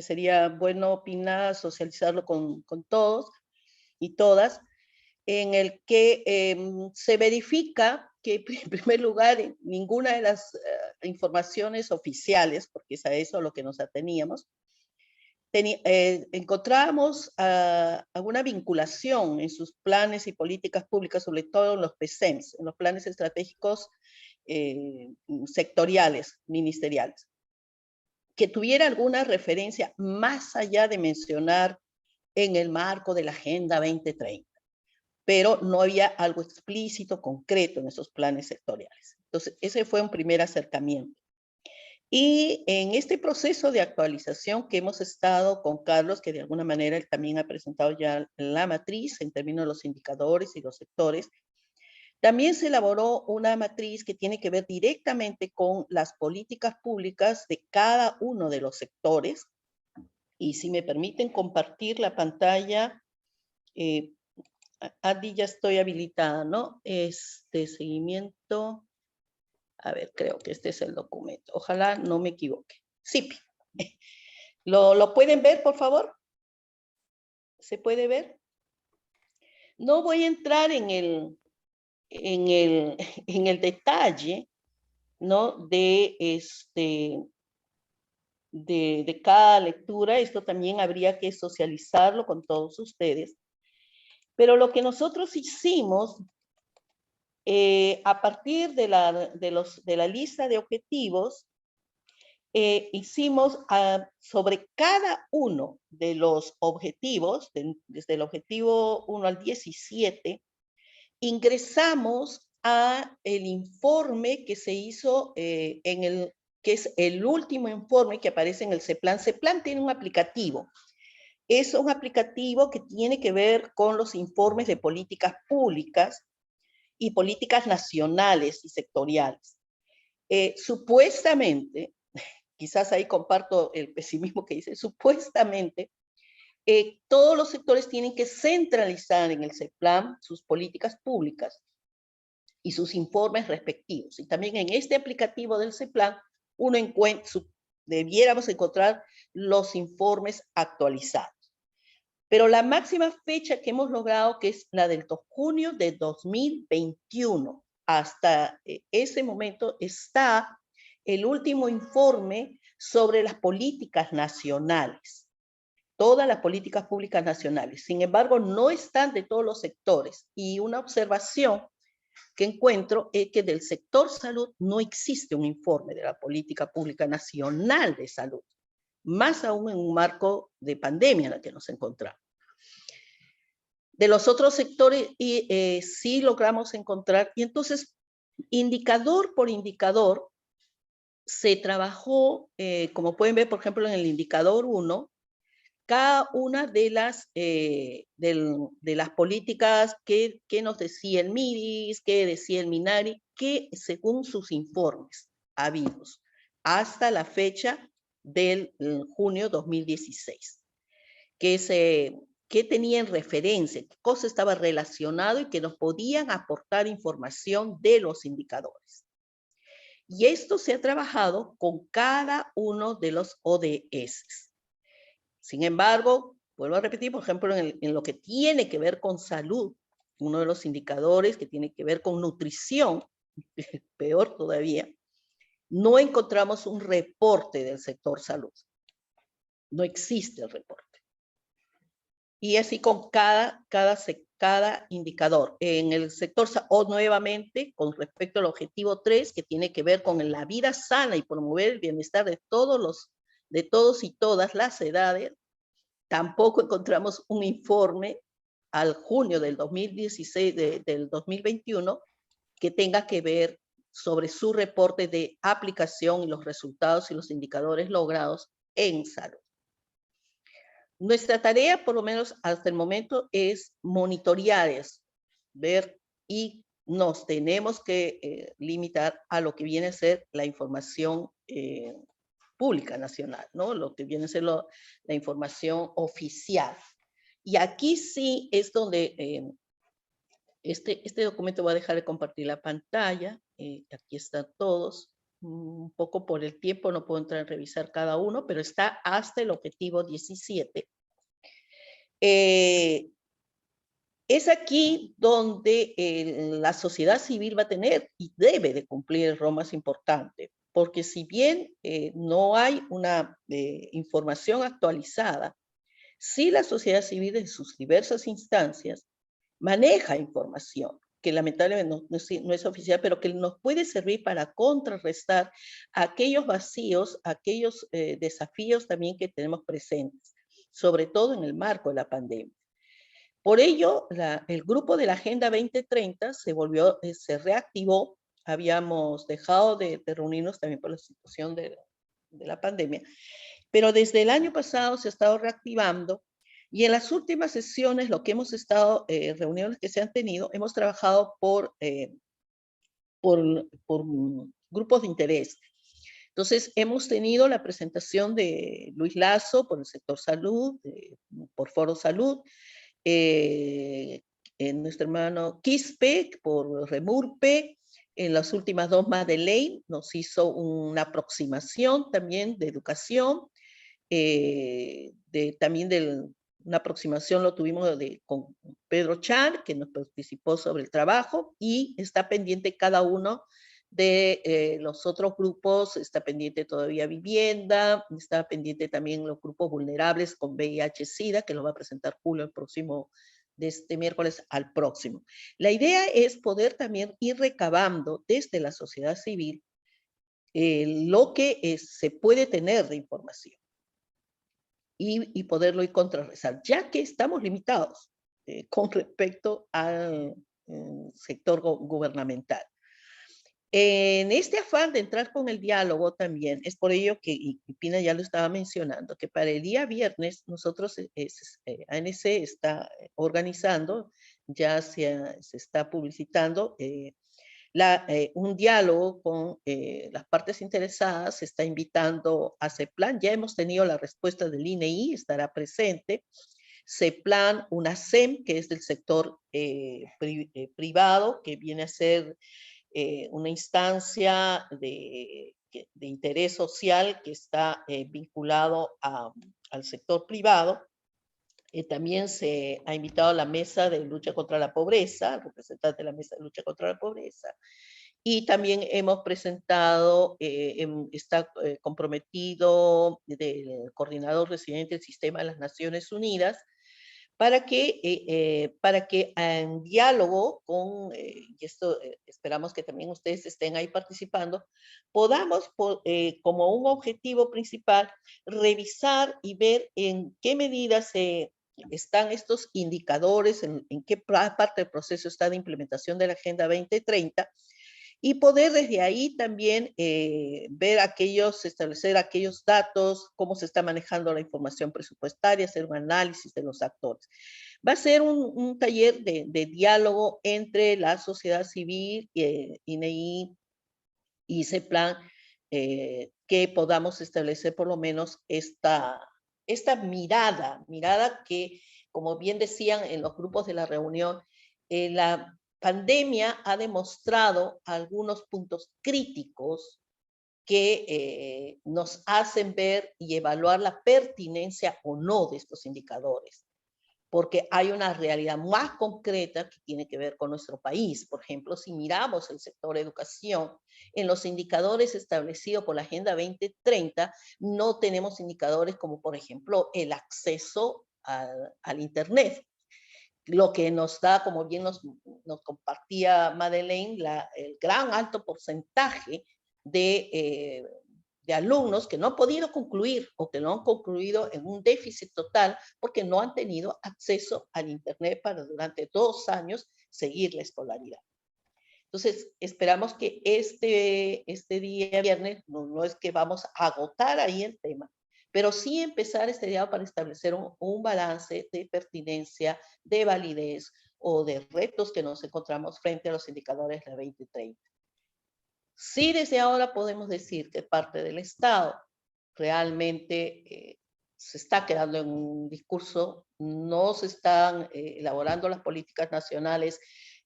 sería bueno opinar, socializarlo con todos y todas, en el que se verifica que, en primer lugar, ninguna de las informaciones oficiales, porque es a eso a lo que nos ateníamos, encontrábamos alguna vinculación en sus planes y políticas públicas, sobre todo en los PSEMs, en los planes estratégicos sectoriales, ministeriales, que tuviera alguna referencia más allá de mencionar en el marco de la Agenda 2030, pero no había algo explícito, concreto en esos planes sectoriales. Entonces, ese fue un primer acercamiento. Y en este proceso de actualización que hemos estado con Carlos, que de alguna manera él también ha presentado ya la matriz en términos de los indicadores y los sectores, también se elaboró una matriz que tiene que ver directamente con las políticas públicas de cada uno de los sectores. Y si me permiten compartir la pantalla, Adi, ya estoy habilitada, ¿no? Seguimiento. A ver, creo que este es el documento. Ojalá no me equivoque. Sí. ¿Lo pueden ver, por favor? ¿Se puede ver? No voy a entrar en el detalle, ¿no? De cada lectura. Esto también habría que socializarlo con todos ustedes. Pero lo que nosotros hicimos, a partir de la lista de objetivos, hicimos sobre cada uno de los objetivos, desde el objetivo 1 al 17, ingresamos a el informe que se hizo que es el último informe que aparece en el CEPLAN. CEPLAN tiene un aplicativo. Es un aplicativo que tiene que ver con los informes de políticas públicas y políticas nacionales y sectoriales. Supuestamente, quizás ahí comparto el pesimismo que dice, supuestamente, todos los sectores tienen que centralizar en el CEPLAN sus políticas públicas y sus informes respectivos. Y también en este aplicativo del CEPLAN, debiéramos encontrar los informes actualizados. Pero la máxima fecha que hemos logrado, que es la del junio de 2021, hasta ese momento está el último informe sobre las políticas nacionales, todas las políticas públicas nacionales. Sin embargo, no están de todos los sectores. Y una observación que encuentro es que del sector salud no existe un informe de la política pública nacional de salud, más aún en un marco de pandemia en la que nos encontramos. De los otros sectores sí logramos encontrar, y entonces indicador por indicador se trabajó, como pueden ver por ejemplo en el indicador 1, cada una de las políticas que nos decía el MIDIS, que decía el MINARI, que según sus informes habidos hasta la fecha del junio 2016, que tenía en referencia, qué cosa estaba relacionado y que nos podían aportar información de los indicadores. Y esto se ha trabajado con cada uno de los ODS. Sin embargo, vuelvo a repetir, por ejemplo, en lo que tiene que ver con salud, uno de los indicadores que tiene que ver con nutrición, peor todavía, no encontramos un reporte del sector salud. No existe el reporte. Y así con cada indicador. En el sector salud, nuevamente, con respecto al objetivo 3, que tiene que ver con la vida sana y promover el bienestar de todos y todas las edades, tampoco encontramos un informe al junio del 2016, del 2021, que tenga que ver sobre su reporte de aplicación y los resultados y los indicadores logrados en salud. Nuestra tarea, por lo menos hasta el momento, es monitorear eso, ver, y nos tenemos que limitar a lo que viene a ser la información pública nacional, ¿no? Lo que viene a ser la información oficial. Y aquí sí es donde este documento voy a dejar de compartir la pantalla. Aquí están todos. Un poco por el tiempo no puedo entrar a revisar cada uno, pero está hasta el objetivo 17. Es aquí donde la sociedad civil va a tener y debe de cumplir el rol más importante, porque si bien no hay una información actualizada, sí la sociedad civil en sus diversas instancias maneja información que lamentablemente no es oficial, pero que nos puede servir para contrarrestar aquellos vacíos, aquellos desafíos también que tenemos presentes, sobre todo en el marco de la pandemia. Por ello, el grupo de la Agenda 2030 se reactivó. Habíamos dejado de reunirnos también por la situación de la pandemia, pero desde el año pasado se ha estado reactivando. Y en las últimas sesiones, lo que hemos estado, reuniones que se han tenido, hemos trabajado por grupos de interés. Entonces, hemos tenido la presentación de Luis Lazo por el sector salud, por Foro Salud, nuestro hermano Quispe por Remurpe. En las últimas dos, Madeleine nos hizo una aproximación también de educación, también una aproximación lo tuvimos con Pedro Chan, que nos participó sobre el trabajo, y está pendiente cada uno de los otros grupos. Está pendiente todavía vivienda, está pendiente también los grupos vulnerables con VIH-Sida, que lo va a presentar Julio el próximo, de este miércoles al próximo. La idea es poder también ir recabando desde la sociedad civil lo que se puede tener de información y poderlo ir contrarrestar, ya que estamos limitados con respecto al sector gubernamental. En este afán de entrar con el diálogo también, es por ello que, y Pina ya lo estaba mencionando, que para el día viernes nosotros, ANC está organizando, ya se está publicitando un diálogo con las partes interesadas. Se está invitando a CEPLAN. Ya hemos tenido la respuesta del INEI, estará presente. CEPLAN, una SEM, que es del sector privado, que viene a ser una instancia de interés social que está vinculado al sector privado. También se ha invitado a la mesa de lucha contra la pobreza, representante de la mesa de lucha contra la pobreza, Y también hemos presentado, está comprometido del coordinador residente del Sistema de las Naciones Unidas, para que en diálogo con, y esto esperamos que también ustedes estén ahí participando, podamos, como un objetivo principal, revisar y ver en qué medidas están estos indicadores, en qué parte del proceso está de implementación de la Agenda 2030, y poder desde ahí también establecer aquellos datos, cómo se está manejando la información presupuestaria, hacer un análisis de los actores. Va a ser un taller de diálogo entre la sociedad civil, INEI y CEPLAN, que podamos establecer por lo menos esta mirada que, como bien decían en los grupos de la reunión, la pandemia ha demostrado algunos puntos críticos que nos hacen ver y evaluar la pertinencia o no de estos indicadores, porque hay una realidad más concreta que tiene que ver con nuestro país. Por ejemplo, si miramos el sector educación, en los indicadores establecidos por la Agenda 2030, no tenemos indicadores como, por ejemplo, el acceso al Internet. Lo que nos da, como bien nos compartía Madeleine, el gran alto porcentaje de alumnos que no han podido concluir o que no han concluido en un déficit total porque no han tenido acceso al Internet para durante 2 años seguir la escolaridad. Entonces, esperamos que este día viernes, no es que vamos a agotar ahí el tema, pero sí empezar este diálogo para establecer un balance de pertinencia, de validez o de retos que nos encontramos frente a los indicadores de la 2030. Sí, desde ahora podemos decir que parte del Estado realmente se está quedando en un discurso, no se están elaborando las políticas nacionales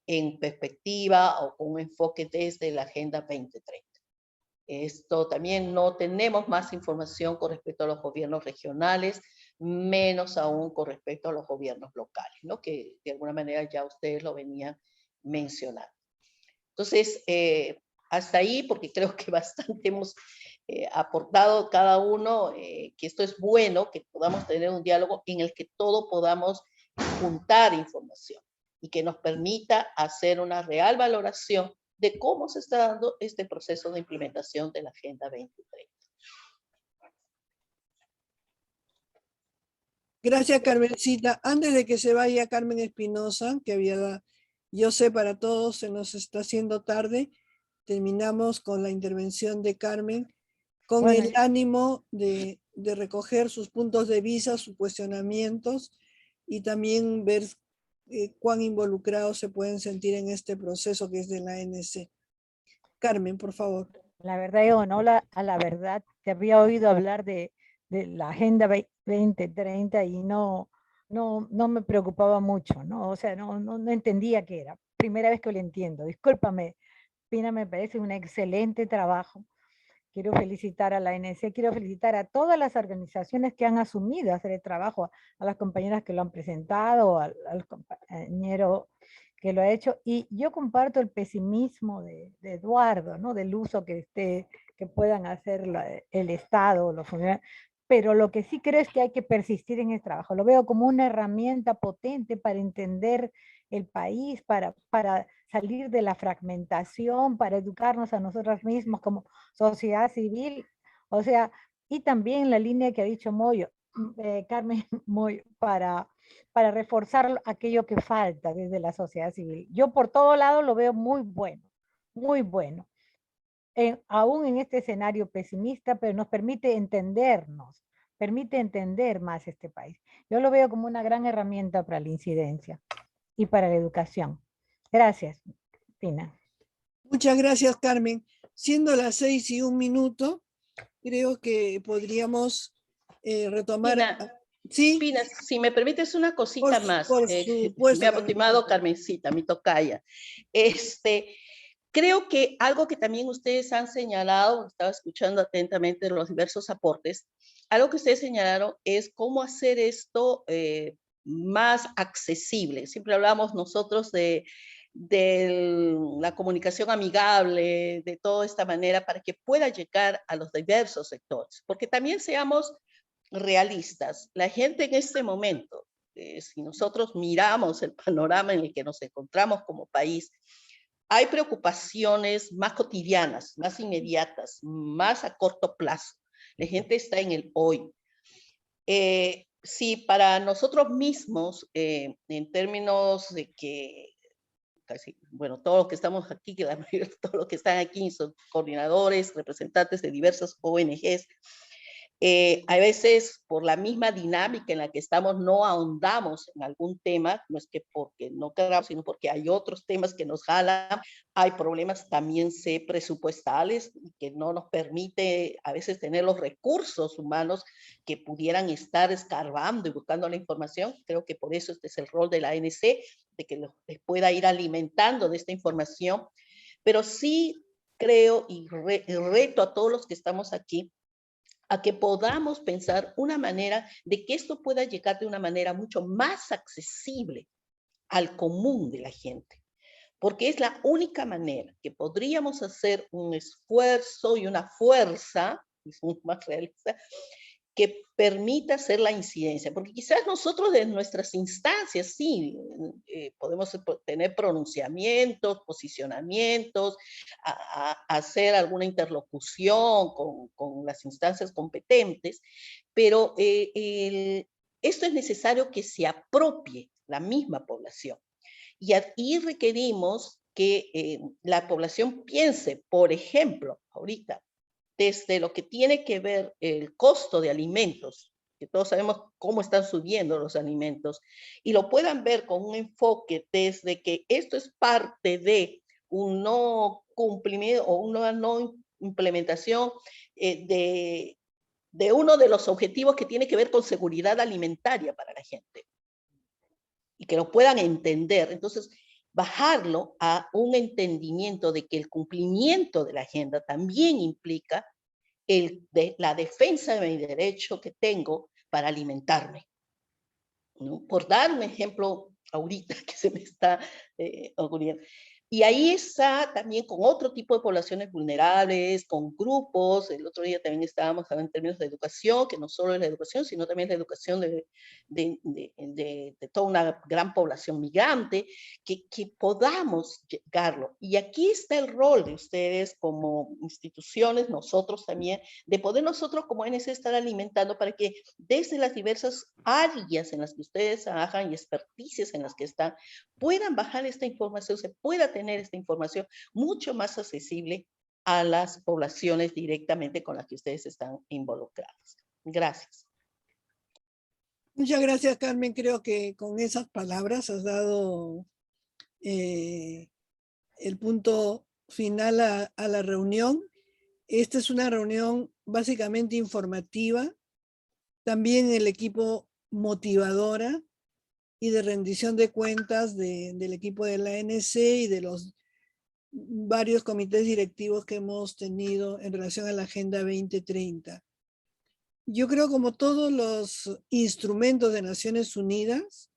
en perspectiva o con un enfoque desde la Agenda 2030. Esto también no tenemos más información con respecto a los gobiernos regionales, menos aún con respecto a los gobiernos locales, ¿no? Que de alguna manera ya ustedes lo venían mencionando. Entonces, hasta ahí, porque creo que bastante hemos aportado cada uno, que esto es bueno, que podamos tener un diálogo en el que todos podamos juntar información y que nos permita hacer una real valoración de cómo se está dando este proceso de implementación de la Agenda 2030. Gracias, Carmencita. Antes de que se vaya Carmen Espinosa, yo sé para todos, se nos está haciendo tarde, terminamos con la intervención de Carmen, con el ánimo de recoger sus puntos de vista, sus cuestionamientos y también ver cuán involucrados se pueden sentir en este proceso que es de la ANC. Carmen, por favor. La verdad, yo no, a la verdad, te había oído hablar de la Agenda 2030 y no me preocupaba mucho, ¿no? O sea, no entendía qué era. Primera vez que lo entiendo. Discúlpame, Pina, me parece un excelente trabajo. Quiero felicitar a la ANC, quiero felicitar a todas las organizaciones que han asumido hacer el trabajo, a las compañeras que lo han presentado, al compañero que lo ha hecho, y yo comparto el pesimismo de Eduardo, ¿no? Del uso que puedan hacer el Estado, los funcionarios, pero lo que sí creo es que hay que persistir en el trabajo, lo veo como una herramienta potente para entender el país, para salir de la fragmentación, para educarnos a nosotros mismos como sociedad civil, o sea, y también la línea que ha dicho Carmen Moyo, para reforzar aquello que falta desde la sociedad civil. Yo por todo lado lo veo muy bueno, muy bueno. Aún en este escenario pesimista, pero nos permite entendernos, permite entender más este país. Yo lo veo como una gran herramienta para la incidencia y para la educación. Gracias, Pina. Muchas gracias, Carmen. Siendo las 6:01, creo que podríamos retomar. Pina, ¿sí? Pina, si me permites una cosita más. Por supuesto, me ha motivado Carmencita, mi tocaya. Creo que algo que también ustedes han señalado, estaba escuchando atentamente los diversos aportes, algo que ustedes señalaron es cómo hacer esto más accesible. Siempre hablamos nosotros de de la comunicación amigable, de toda esta manera para que pueda llegar a los diversos sectores. Porque también seamos realistas. La gente en este momento, si nosotros miramos el panorama en el que nos encontramos como país, hay preocupaciones más cotidianas, más inmediatas, más a corto plazo. La gente está en el hoy. Si para nosotros mismos, en términos de que casi, bueno, todos los que estamos aquí, que la mayoría, todos los que están aquí son coordinadores, representantes de diversas ONGs, a veces por la misma dinámica en la que estamos no ahondamos en algún tema, no es que porque no queramos, sino porque hay otros temas que nos jalan, hay problemas también presupuestales que no nos permite a veces tener los recursos humanos que pudieran estar escarbando y buscando la información. Creo que por eso este es el rol de la ANC, de que les pueda ir alimentando de esta información, pero sí creo y reto a todos los que estamos aquí a que podamos pensar una manera de que esto pueda llegar de una manera mucho más accesible al común de la gente. Porque es la única manera que podríamos hacer un esfuerzo y una fuerza, es más realista, que permita hacer la incidencia. Porque quizás nosotros de nuestras instancias, sí, podemos tener pronunciamientos, posicionamientos, hacer alguna interlocución con las instancias competentes, pero esto es necesario que se apropie la misma población. Y ahí requerimos que la población piense, por ejemplo, ahorita, desde lo que tiene que ver el costo de alimentos, que todos sabemos cómo están subiendo los alimentos, y lo puedan ver con un enfoque desde que esto es parte de un no cumplimiento o una no implementación de uno de los objetivos que tiene que ver con seguridad alimentaria para la gente. Y que lo puedan entender. Entonces, bajarlo a un entendimiento de que el cumplimiento de la agenda también implica la defensa de mi derecho que tengo para alimentarme, ¿no? Por dar un ejemplo ahorita que se me está ocurriendo. Y ahí está también con otro tipo de poblaciones vulnerables, con grupos. El otro día también estábamos hablando en términos de educación, que no solo es la educación, sino también la educación de toda una gran población migrante, que podamos llegarlo. Y aquí está el rol de ustedes como instituciones, nosotros también, de poder nosotros como ANC estar alimentando para que desde las diversas áreas en las que ustedes trabajan y experticias en las que están, puedan bajar esta información, se pueda tener esta información mucho más accesible a las poblaciones directamente con las que ustedes están involucrados. Gracias. Muchas gracias, Carmen. Creo que con esas palabras has dado el punto final a la reunión. Esta es una reunión básicamente informativa, también el equipo motivadora y de rendición de cuentas del equipo de la ANC y de los varios comités directivos que hemos tenido en relación a la Agenda 2030. Yo creo, como todos los instrumentos de Naciones Unidas,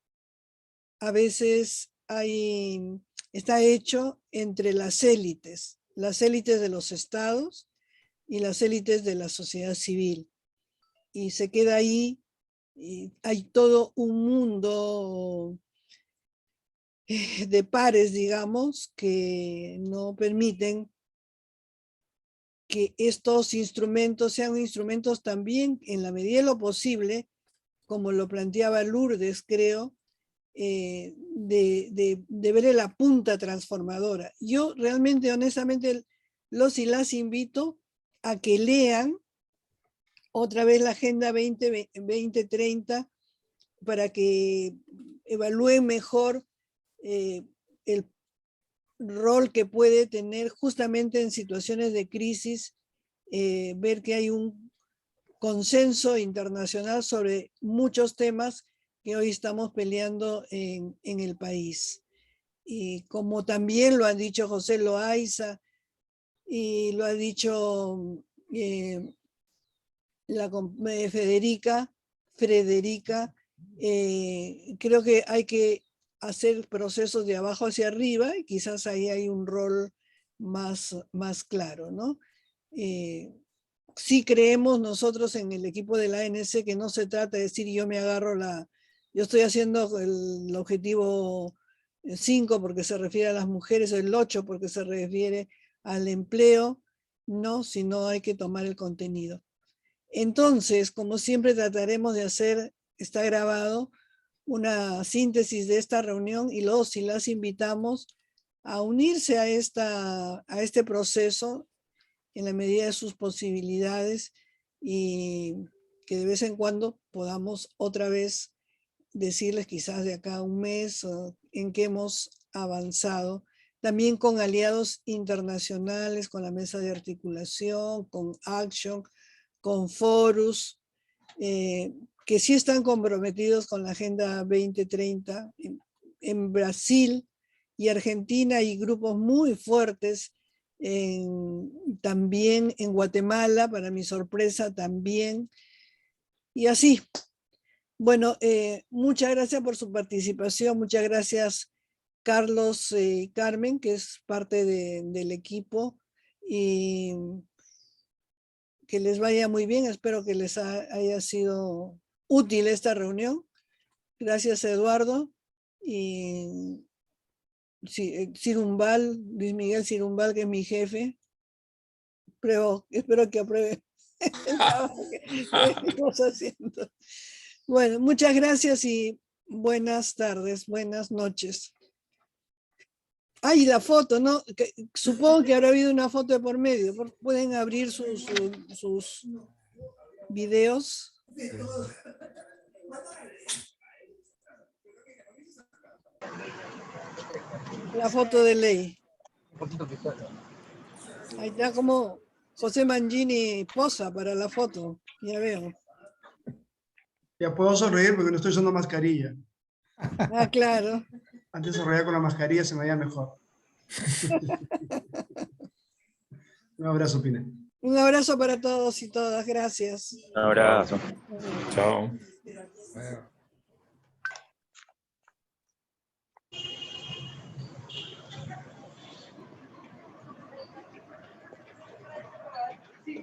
a veces está hecho entre las élites de los estados y las élites de la sociedad civil. Y se queda ahí, y hay todo un mundo de pares, digamos, que no permiten que estos instrumentos sean instrumentos también, en la medida de lo posible, como lo planteaba Lourdes, creo, de ver la punta transformadora. Yo realmente, honestamente, los y las invito a que lean otra vez la Agenda 2030 para que evalúen mejor el rol que puede tener justamente en situaciones de crisis, ver que hay un consenso internacional sobre muchos temas que hoy estamos peleando en el país. Y como también lo han dicho José Loaiza y lo ha dicho Frederica, creo que hay que hacer procesos de abajo hacia arriba, y quizás ahí hay un rol más claro, ¿no? Sí creemos nosotros en el equipo de la ANC que no se trata de decir yo estoy haciendo el objetivo 5 porque se refiere a las mujeres, o el 8 porque se refiere al empleo, no, sino hay que tomar el contenido. Entonces, como siempre trataremos de hacer, está grabado, una síntesis de esta reunión, y los y las invitamos a unirse a este proceso en la medida de sus posibilidades, y que de vez en cuando podamos otra vez decirles, quizás de acá a un mes, en qué hemos avanzado, también con aliados internacionales, con la mesa de articulación, con Action, con Forus, que sí están comprometidos con la Agenda 2030. En Brasil y Argentina hay grupos muy fuertes, también en Guatemala, para mi sorpresa también, y así. Bueno, muchas gracias por su participación, muchas gracias Carlos y Carmen, que es parte del equipo, y que les vaya muy bien. Espero que les haya sido útil esta reunión. Gracias, Eduardo. Y Cirumbal, Luis Miguel Cirumbal, que es mi jefe. Espero que apruebe el trabajo que estamos haciendo. Bueno, muchas gracias y buenas tardes, buenas noches. Ay, la foto, ¿no? Supongo que habrá habido una foto de por medio. Pueden abrir sus videos. La foto de ley. Ahí está como José Mangini posa para la foto. Ya veo. Ya puedo sonreír porque no estoy usando mascarilla. Ah, claro. Antes sonreía con la mascarilla, se me veía mejor. Un abrazo, Pina. Un abrazo para todos y todas. Gracias. Un abrazo. Chao.